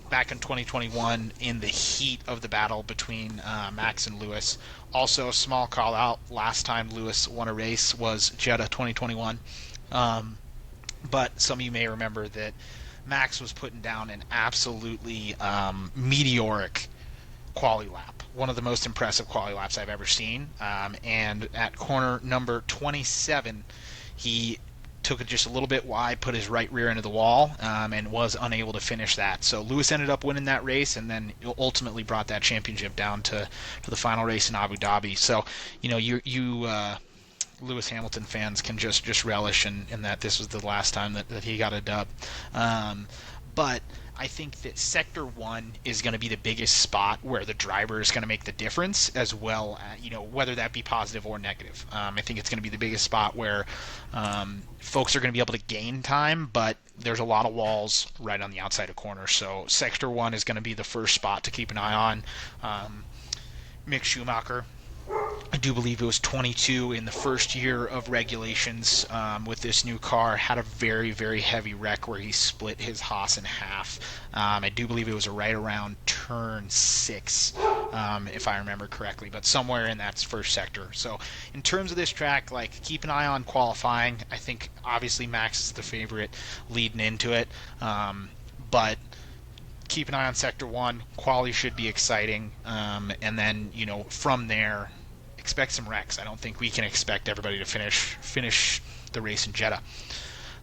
back in 2021 in the heat of the battle between Max and Lewis. Also, a small call out, last time Lewis won a race was Jeddah 2021. But some of you may remember that Max was putting down an absolutely meteoric quali lap. One of the most impressive quali laps I've ever seen. And at corner number 27, he took it just a little bit wide, put his right rear into the wall, and was unable to finish that. So Lewis ended up winning that race, and then ultimately brought that championship down to the final race in Abu Dhabi. So, Lewis Hamilton fans can just relish in that this was the last time that he got a dub. But I think that Sector 1 is going to be the biggest spot where the driver is going to make the difference, as well as, whether that be positive or negative. I think it's going to be the biggest spot where folks are going to be able to gain time, but there's a lot of walls right on the outside of corners. So Sector 1 is going to be the first spot to keep an eye on. Mick Schumacher, I do believe it was 22 in the first year of regulations with this new car, had a very, very heavy wreck where he split his Haas in half. I do believe it was right around turn 6 if I remember correctly, but somewhere in that first sector. So in terms of this track, like, keep an eye on qualifying. I think obviously Max is the favorite leading into it, but keep an eye on Sector 1. Quali should be exciting, and then, from there, expect some wrecks. I don't think we can expect everybody to finish the race in Jeddah.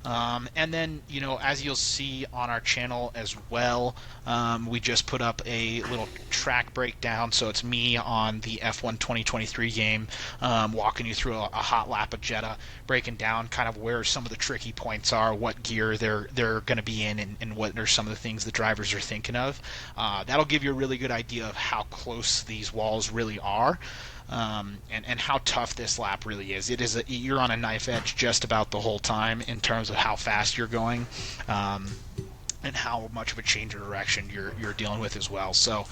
And then, as you'll see on our channel as well, we just put up a little track breakdown. So it's me on the F1 2023 game, walking you through a hot lap of Jeddah, breaking down kind of where some of the tricky points are, what gear they're going to be in, and what are some of the things the drivers are thinking of. That'll give you a really good idea of how close these walls really are. And how tough this lap really is. You're on a knife edge just about the whole time in terms of how fast you're going, and how much of a change of direction you're dealing with as well. So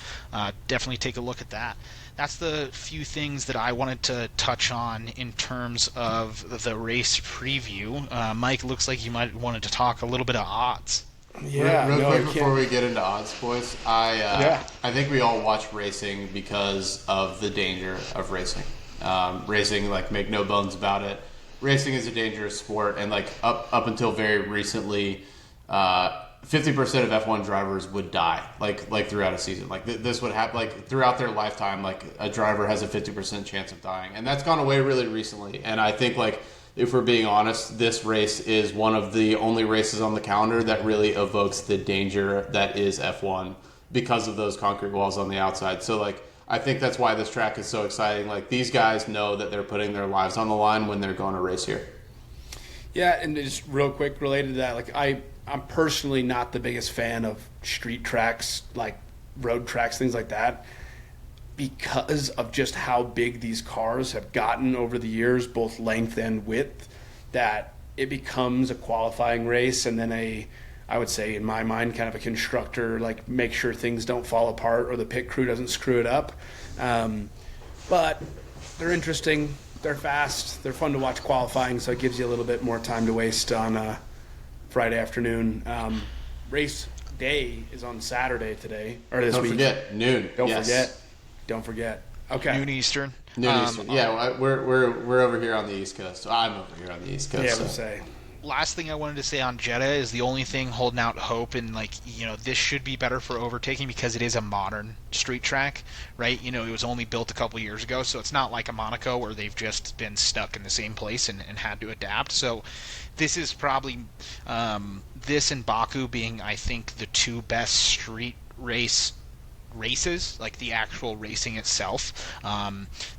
definitely take a look at that. That's the few things that I wanted to touch on in terms of the race preview. Mike, looks like you might wanted to talk a little bit of odds. Yeah, real quick before we get into odds, boys, I think we all watch racing because of the danger of racing. Racing, make no bones about it, racing is a dangerous sport, and up until very recently, 50% of F1 drivers would die, throughout a season. This would happen, throughout their lifetime, a driver has a 50% chance of dying, and that's gone away really recently. And I think if we're being honest, this race is one of the only races on the calendar that really evokes the danger that is F1 because of those concrete walls on the outside. So, I think that's why this track is so exciting. These guys know that they're putting their lives on the line when they're going to race here. Yeah, and just real quick related to that, I'm personally not the biggest fan of street tracks, road tracks, things like that, because of just how big these cars have gotten over the years, both length and width, that it becomes a qualifying race and then I would say in my mind, kind of a constructor, make sure things don't fall apart or the pit crew doesn't screw it up. But they're interesting, they're fast, they're fun to watch qualifying, so it gives you a little bit more time to waste on a Friday afternoon. Race day is on Saturday today, or this week. Don't forget, noon. Don't forget. Okay. Noon Eastern. Noon Eastern. Yeah, we're over here on the East Coast. I'm over here on the East Coast. Yeah, so. we'll say. Last thing I wanted to say on Jeddah is the only thing holding out hope, and this should be better for overtaking because it is a modern street track, right? It was only built a couple years ago, so it's not like a Monaco where they've just been stuck in the same place and had to adapt. So this is probably this and Baku being, I think, the two best street races, the actual racing itself.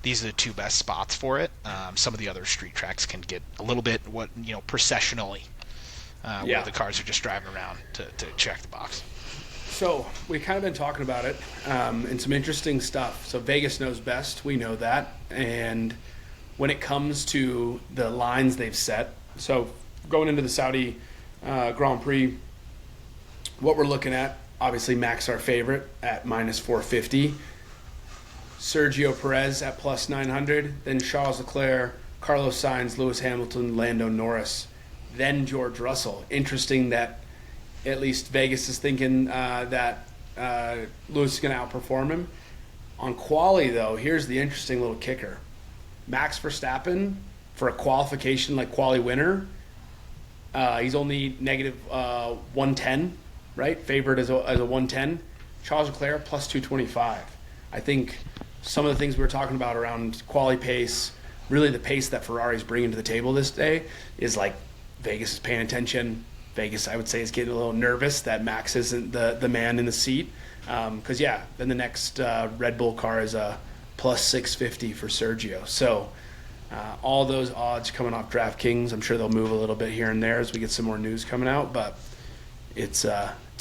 These are the two best spots for it. Some of the other street tracks can get a little bit processionally, where the cars are just driving around to check the box. So we've kind of been talking about it, and some interesting stuff. So Vegas knows best, we know that, and when it comes to the lines they've set, so going into the Saudi Grand Prix, what we're looking at, obviously, Max our favorite at minus 450. Sergio Perez at plus 900. Then Charles Leclerc, Carlos Sainz, Lewis Hamilton, Lando Norris. Then George Russell. Interesting that at least Vegas is thinking that Lewis is going to outperform him. On quali, though, here's the interesting little kicker. Max Verstappen, for a qualification quali winner, he's only negative 110. Right, favored as a 110. Charles Leclerc plus 225. I think some of the things we were talking about around quali pace, really the pace that Ferrari's bringing to the table this day is Vegas is paying attention. Vegas, I would say, is getting a little nervous that Max isn't the man in the seat. Because then the next Red Bull car is a plus 650 for Sergio. So all those odds coming off DraftKings, I'm sure they'll move a little bit here and there as we get some more news coming out, but it's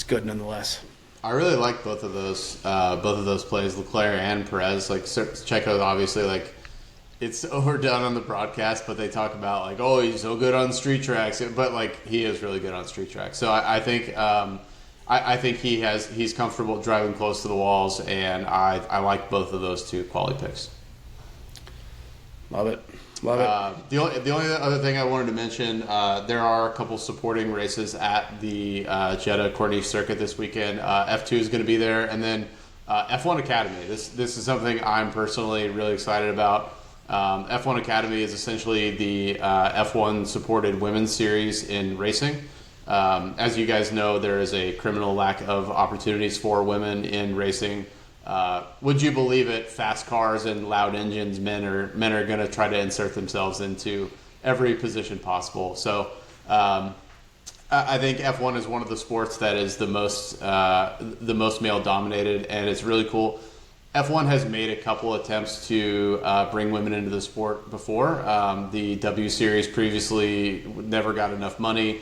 good nonetheless. I really like both of those plays, Leclerc and Perez. Checo, obviously, it's overdone on the broadcast, but they talk about oh, he's so good on street tracks, but he is really good on street tracks. So I think I think he's comfortable driving close to the walls, and I like both of those two quality picks. Love it. The only other thing I wanted to mention, there are a couple supporting races at the Jeddah Corniche circuit this weekend. F2 is going to be there, and then F1 Academy. This is something I'm personally really excited about. F1 Academy is essentially the F1 supported women's series in racing. As you guys know, there is a criminal lack of opportunities for women in racing. Would you believe it? Fast cars and loud engines, men are going to try to insert themselves into every position possible. So I think F1 is one of the sports that is the most male dominated, and it's really cool. F1 has made a couple attempts to bring women into the sport before. The W Series previously never got enough money.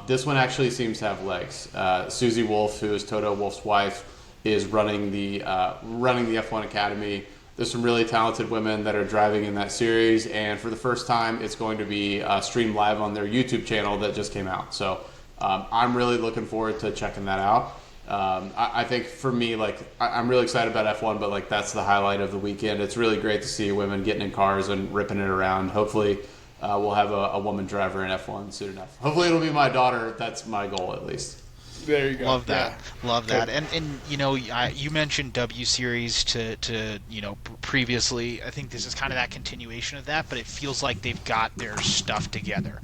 This one actually seems to have legs. Susie Wolf, who is Toto Wolff's wife, is running the F1 Academy. There's some really talented women that are driving in that series, and for the first time, it's going to be streamed live on their YouTube channel that just came out. So I'm really looking forward to checking that out. I think for me, I'm really excited about F1, but that's the highlight of the weekend. It's really great to see women getting in cars and ripping it around. Hopefully, we'll have a woman driver in F1 soon enough. Hopefully, it'll be my daughter. That's my goal, at least. There you go. Love that. Yeah. Love that. And you mentioned W Series to previously. I think this is kind of that continuation of that, but it feels like they've got their stuff together.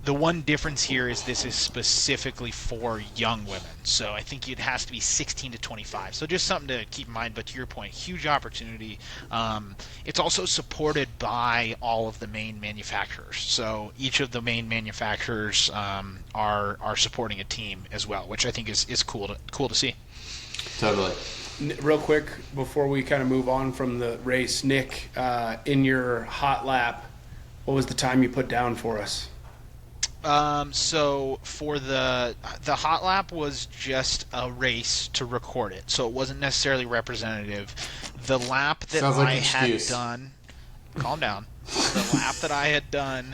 The one difference here is this is specifically for young women, so I think it has to be 16 to 25. So just something to keep in mind. But to your point, huge opportunity. It's also supported by all of the main manufacturers. So each of the main manufacturers are supporting a team as well, which I think is cool to see. Totally. Real quick before we kind of move on from the race, Nick, in your hot lap, what was the time you put down for us? So for the hot lap was just a race to record it, so it wasn't necessarily representative. The lap that I had done, calm down. The lap that I had done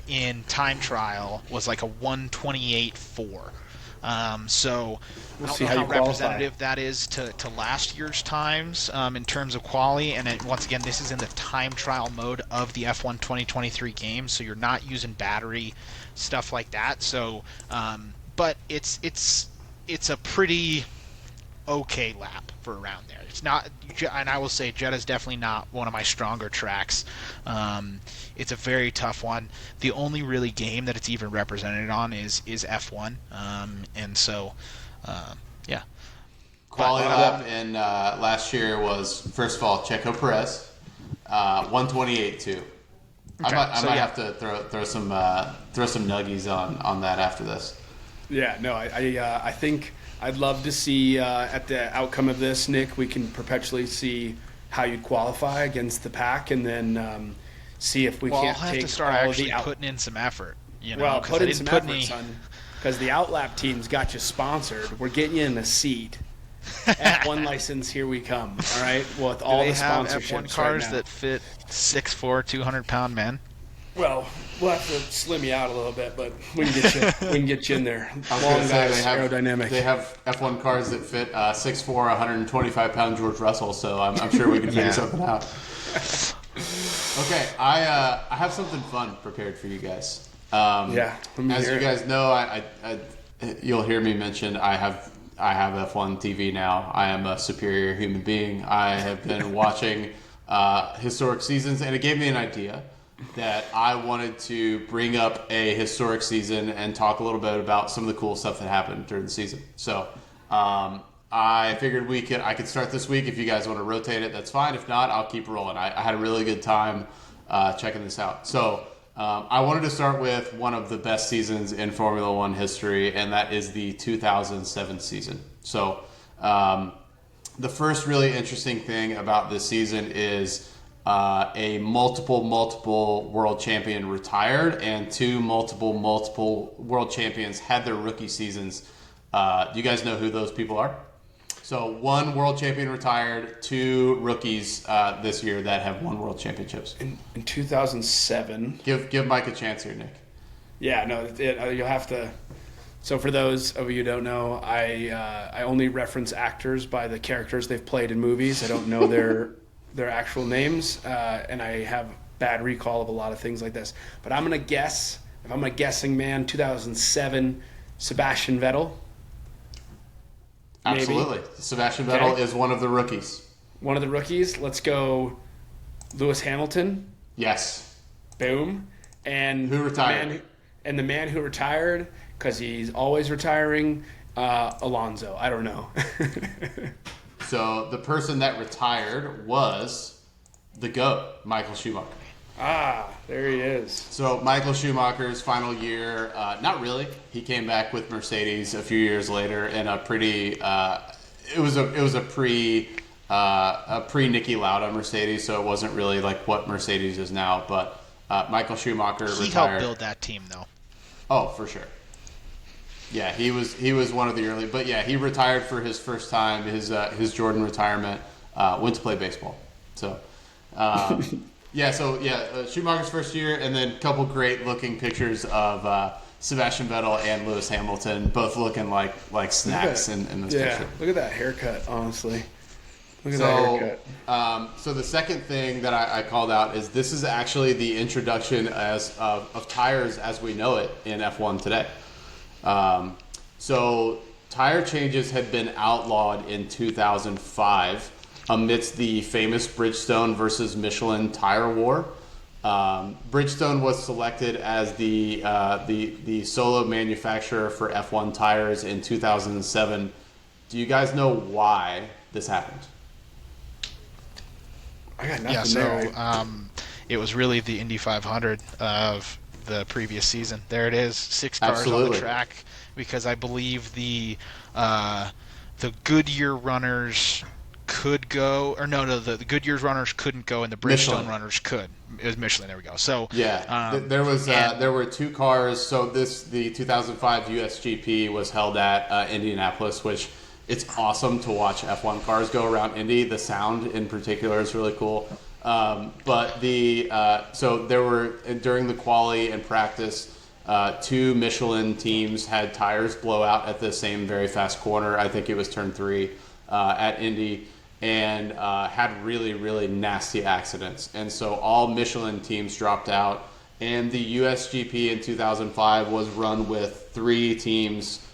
in time trial was like a 1:28.4. So We'll I see don't know how how you representative that is to last year's times in terms of quali. And once again, this is in the time trial mode of the F1 2023 game, so you're not using battery, stuff like that. So, but it's a pretty okay lap for around there. It's not, and I will say Jeddah is definitely not one of my stronger tracks. It's a very tough one. The only really game that it's even represented on is F1, and so yeah. Quality lap in last year was, first of all, Checo Perez, 1:28.2. Okay, I might have to throw some nuggies on that after this. Yeah, no, I think I'd love to see at the outcome of this, Nick, we can perpetually see how you'd qualify against the pack, and then see if we can't I'll have take to start all actually the putting in some effort. Well, put in some effort, son, because the Outlap team's got you sponsored. We're getting you in a seat. F1 license, here we come. All right, well, with all the sponsorships F1 cars right now. that fit 6'4", 200-pound men? Well, we'll have to slim you out a little bit, but we can get you. We can get you in there. I was Long gonna say guys, aerodynamic. they have F1 cars that fit 6'4", 125-pound George Russell, so I'm sure we can figure something out. Okay, I have something fun prepared for you guys. As you guys know, I you'll hear me mention I have F1 TV now. I am a superior human being. I have been watching historic seasons, and it gave me an idea that I wanted to bring up a historic season and talk a little bit about some of the cool stuff that happened during the season. So I figured I could start this week. If you guys want to rotate it, that's fine. If not, I'll keep rolling. I had a really good time checking this out. So I wanted to start with one of the best seasons in Formula One history, and that is the 2007 season. So the first really interesting thing about this season is a multiple world champion retired, and two multiple world champions had their rookie seasons. Do you guys know who those people are? So one world champion retired, two rookies this year that have won world championships. In 2007. Give Mike a chance here, Nick. Yeah, no, you'll have to. So for those of you who don't know, I only reference actors by the characters they've played in movies. I don't know their actual names, and I have bad recall of a lot of things like this. But I'm going to guess, if I'm a guessing man, 2007, Sebastian Vettel. maybe. Absolutely. Sebastian Vettel Okay. is one of the rookies. One of the rookies. Let's go Lewis Hamilton. Yes. Boom. And Who retired? The man who retired, because he's always retiring, Alonso. I don't know. So the person that retired was the GOAT, Michael Schumacher. There he is. So Michael Schumacher's final year, not really. He came back with Mercedes a few years later in a pretty. It was a pre Niki Lauda Mercedes, so it wasn't really like what Mercedes is now. But Michael Schumacher retired. He helped build that team, though. Oh, for sure. Yeah, he was one of the early. But yeah, he retired for his first time. His Jordan retirement. Went to play baseball. So. Schumacher's first year, and then a couple great looking pictures of Sebastian Vettel and Lewis Hamilton, both looking like snacks in this picture. Look at that haircut, honestly. Look at that haircut. So the second thing that I called out is this is actually the introduction of tires as we know it in F1 today. So tire changes had been outlawed in 2005. Amidst the famous Bridgestone versus Michelin tire war. Bridgestone was selected as the solo manufacturer for F1 tires in 2007. Do you guys know why this happened? I got nothing Yeah, so there. it was really the Indy 500 of the previous season. There it is, 6 cars on Absolutely. the track, because I believe the Goodyear runners could go, or the Goodyear's runners couldn't go, and the Bridgestone Michelin. runners could. It was Michelin. There we go. So there were 2 cars. So the 2005 USGP was held at Indianapolis, which it's awesome to watch F1 cars go around Indy. The sound in particular is really cool. But so there were during the quali and practice. 2 Michelin teams had tires blow out at the same very fast corner. I think it was turn 3 at Indy, and had really, really nasty accidents. And so all Michelin teams dropped out, and the USGP in 2005 was run with 3 teams,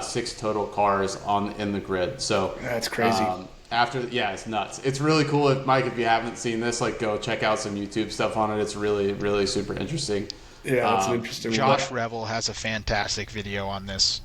6 total cars in the grid. So That's crazy. It's nuts. It's really cool. Mike, if you haven't seen this, go check out some YouTube stuff on it. It's really, really super interesting. Yeah, that's an interesting one. Josh Revel has a fantastic video on this.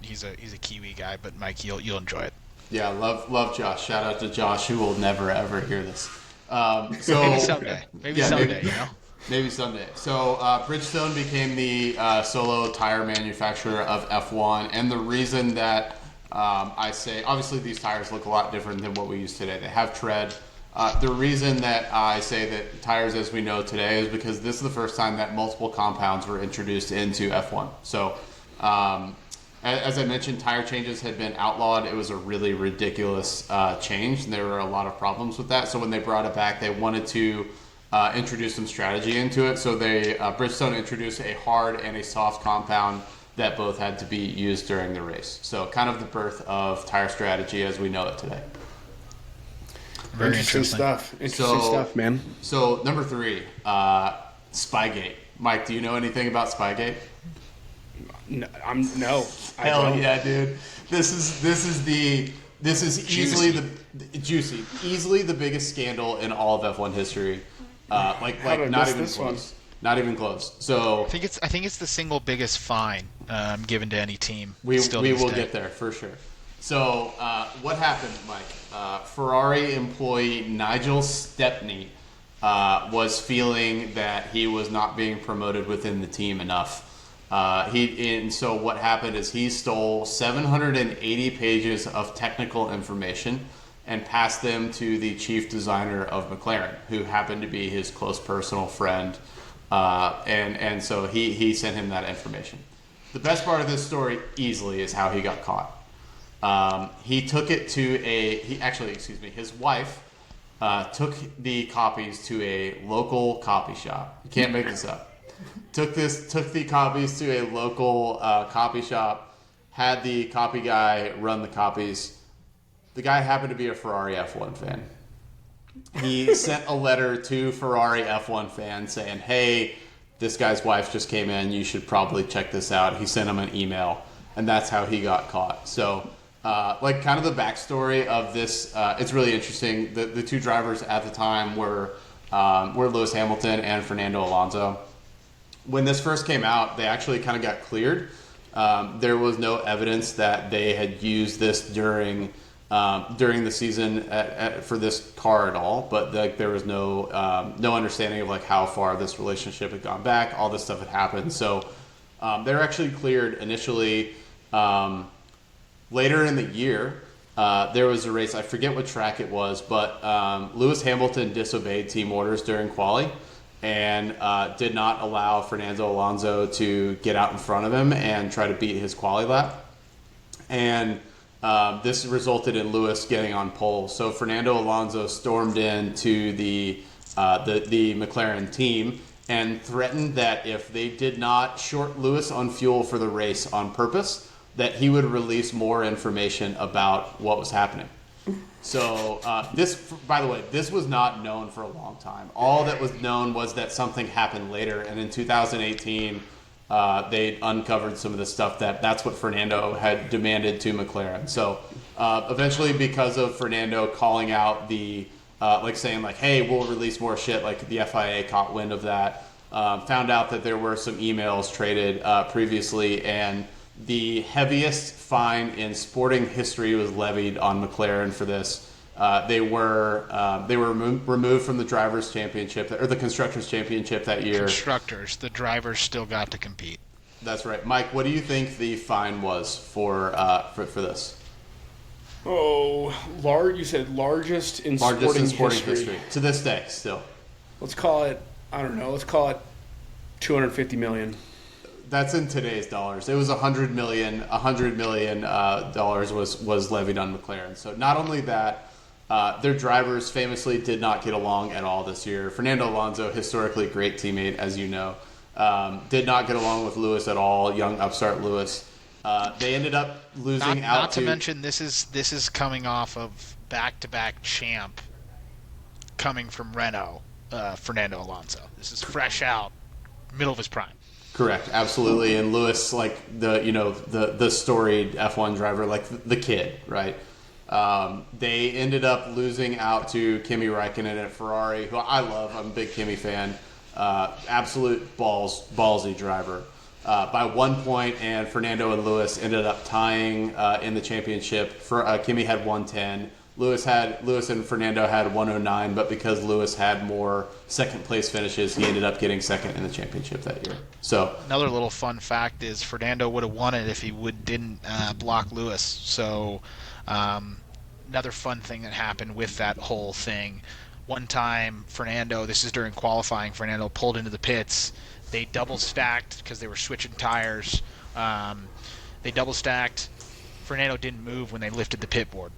He's a Kiwi guy, but Mike, you'll enjoy it. Yeah, love Josh. Shout out to Josh, who will never ever hear this. Maybe someday. Maybe someday. You know. Maybe someday. So Bridgestone became the solo tire manufacturer of F1, and the reason that I say, obviously these tires look a lot different than what we use today. They have tread. The reason that I say that tires as we know today is because this is the first time that multiple compounds were introduced into F1. So as I mentioned, tire changes had been outlawed. It was a really ridiculous change, and there were a lot of problems with that. So when they brought it back, they wanted to introduce some strategy into it. So Bridgestone introduced a hard and a soft compound that both had to be used during the race. So kind of the birth of tire strategy as we know it today. Very interesting stuff. Interesting stuff, man. So number 3, Spygate. Mike, do you know anything about Spygate? No. I Hell don't. yeah, dude! This is easily the biggest scandal in all of F1 history. Not even close. Not even close. So I think it's the single biggest fine given to any team. we will get there for sure. So what happened, Mike? Ferrari employee Nigel Stepney was feeling that he was not being promoted within the team enough. So what happened is he stole 780 pages of technical information and passed them to the chief designer of McLaren, who happened to be his close personal friend. And so he sent him that information. The best part of this story easily is how he got caught. He took it to his wife took the copies to a local copy shop. You can't make this up. Took the copies to a local copy shop, had the copy guy run the copies. The guy happened to be a Ferrari F1 fan. He sent a letter to Ferrari F1 fans saying, hey, this guy's wife just came in. You should probably check this out. He sent him an email, and that's how he got caught. So like kind of the backstory of this. It's really interesting. The two drivers at the time were Lewis Hamilton and Fernando Alonso. When this first came out, they actually kind of got cleared. There was no evidence that they had used this during the season for this car at all, but there was no understanding of like how far this relationship had gone back. All this stuff had happened, so they were actually cleared initially. Later in the year, there was a race. I forget what track it was, but Lewis Hamilton disobeyed team orders during quali and did not allow Fernando Alonso to get out in front of him and try to beat his quali lap. And this resulted in Lewis getting on pole. So Fernando Alonso stormed into the McLaren team and threatened that if they did not short Lewis on fuel for the race on purpose, that he would release more information about what was happening. So this, by the way, this was not known for a long time. All that was known was that something happened later, and in 2018, they uncovered some of the stuff that's what Fernando had demanded to McLaren. So eventually, because of Fernando calling out saying like, hey, we'll release more shit, like the FIA caught wind of that, found out that there were some emails traded previously, and the heaviest fine in sporting history was levied on McLaren for this. They were removed from the drivers' championship or the constructors' championship that year. Constructors, the drivers still got to compete. That's right, Mike. What do you think the fine was for this? Oh, you said largest in sporting history to this day, still. Let's call it. I don't know. Let's call it $250 million. That's in today's dollars. It was $100 million. $100 million was levied on McLaren. So not only that, their drivers famously did not get along at all this year. Fernando Alonso, historically great teammate, as you know, did not get along with Lewis at all. Young upstart Lewis. They ended up losing out. Not to mention, this is coming off of back-to-back champ, coming from Renault, Fernando Alonso. This is fresh out, middle of his prime. Correct, absolutely. And Lewis, like the storied F1 driver, like the kid, right? They ended up losing out to Kimi Räikkönen at Ferrari, who I love. I'm a big Kimi fan. Absolute ballsy driver. By 1 point, and Fernando and Lewis ended up tying in the championship. Kimi had 110. Lewis and Fernando had 109, but because Lewis had more second place finishes, he ended up getting second in the championship that year. So another little fun fact is Fernando would have won it if he didn't block Lewis. So another fun thing that happened with that whole thing. One time, this is during qualifying, Fernando pulled into the pits. They double stacked because they were switching tires. They double stacked. Fernando didn't move when they lifted the pit board.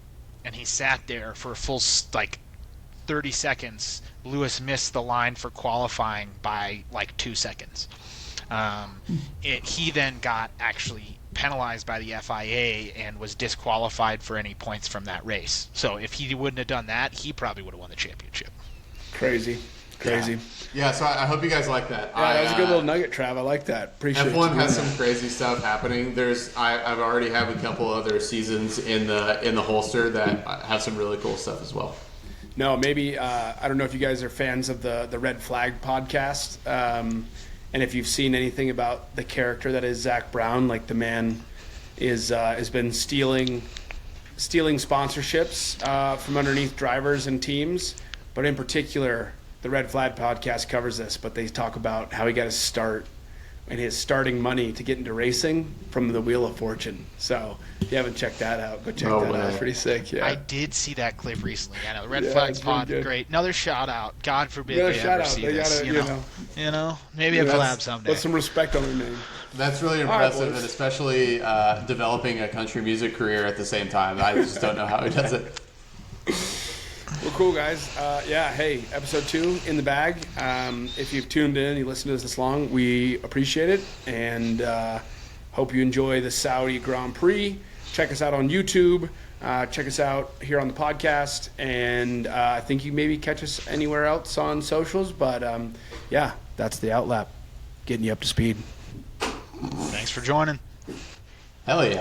And he sat there for a full 30 seconds. Lewis missed the line for qualifying by 2 seconds. He then got actually penalized by the FIA and was disqualified for any points from that race. So if he wouldn't have done that, he probably would have won the championship. Crazy. Yeah, so I hope you guys like that. Yeah, that was a good little nugget, Trav. I like that. Appreciate it. F1 has some crazy stuff happening. I've already have a couple other seasons in the holster that have some really cool stuff as well. No, maybe I don't know if you guys are fans of the Red Flag podcast, and if you've seen anything about the character that is Zach Brown. Like, the man has been stealing sponsorships from underneath drivers and teams, but in particular, the Red Flag podcast covers this, but they talk about how he got his start and his starting money to get into racing from the Wheel of Fortune. So if you haven't checked that out, go check that out. It's pretty sick. Yeah, I did see that clip recently. I know the Red Flags pod, great. Another shout out. God forbid they ever see this. You know, maybe a collab someday. Put some respect on their name. That's really impressive, and especially developing a country music career at the same time. I just don't know how he does it. Well, cool, guys. Hey, episode 2 in the bag. If you've tuned in, you listened to us this long, we appreciate it, and hope you enjoy the Saudi Grand Prix. Check us out on YouTube. Check us out here on the podcast, and I think you maybe catch us anywhere else on socials, but that's the Outlap, getting you up to speed. Thanks for joining. Hell yeah.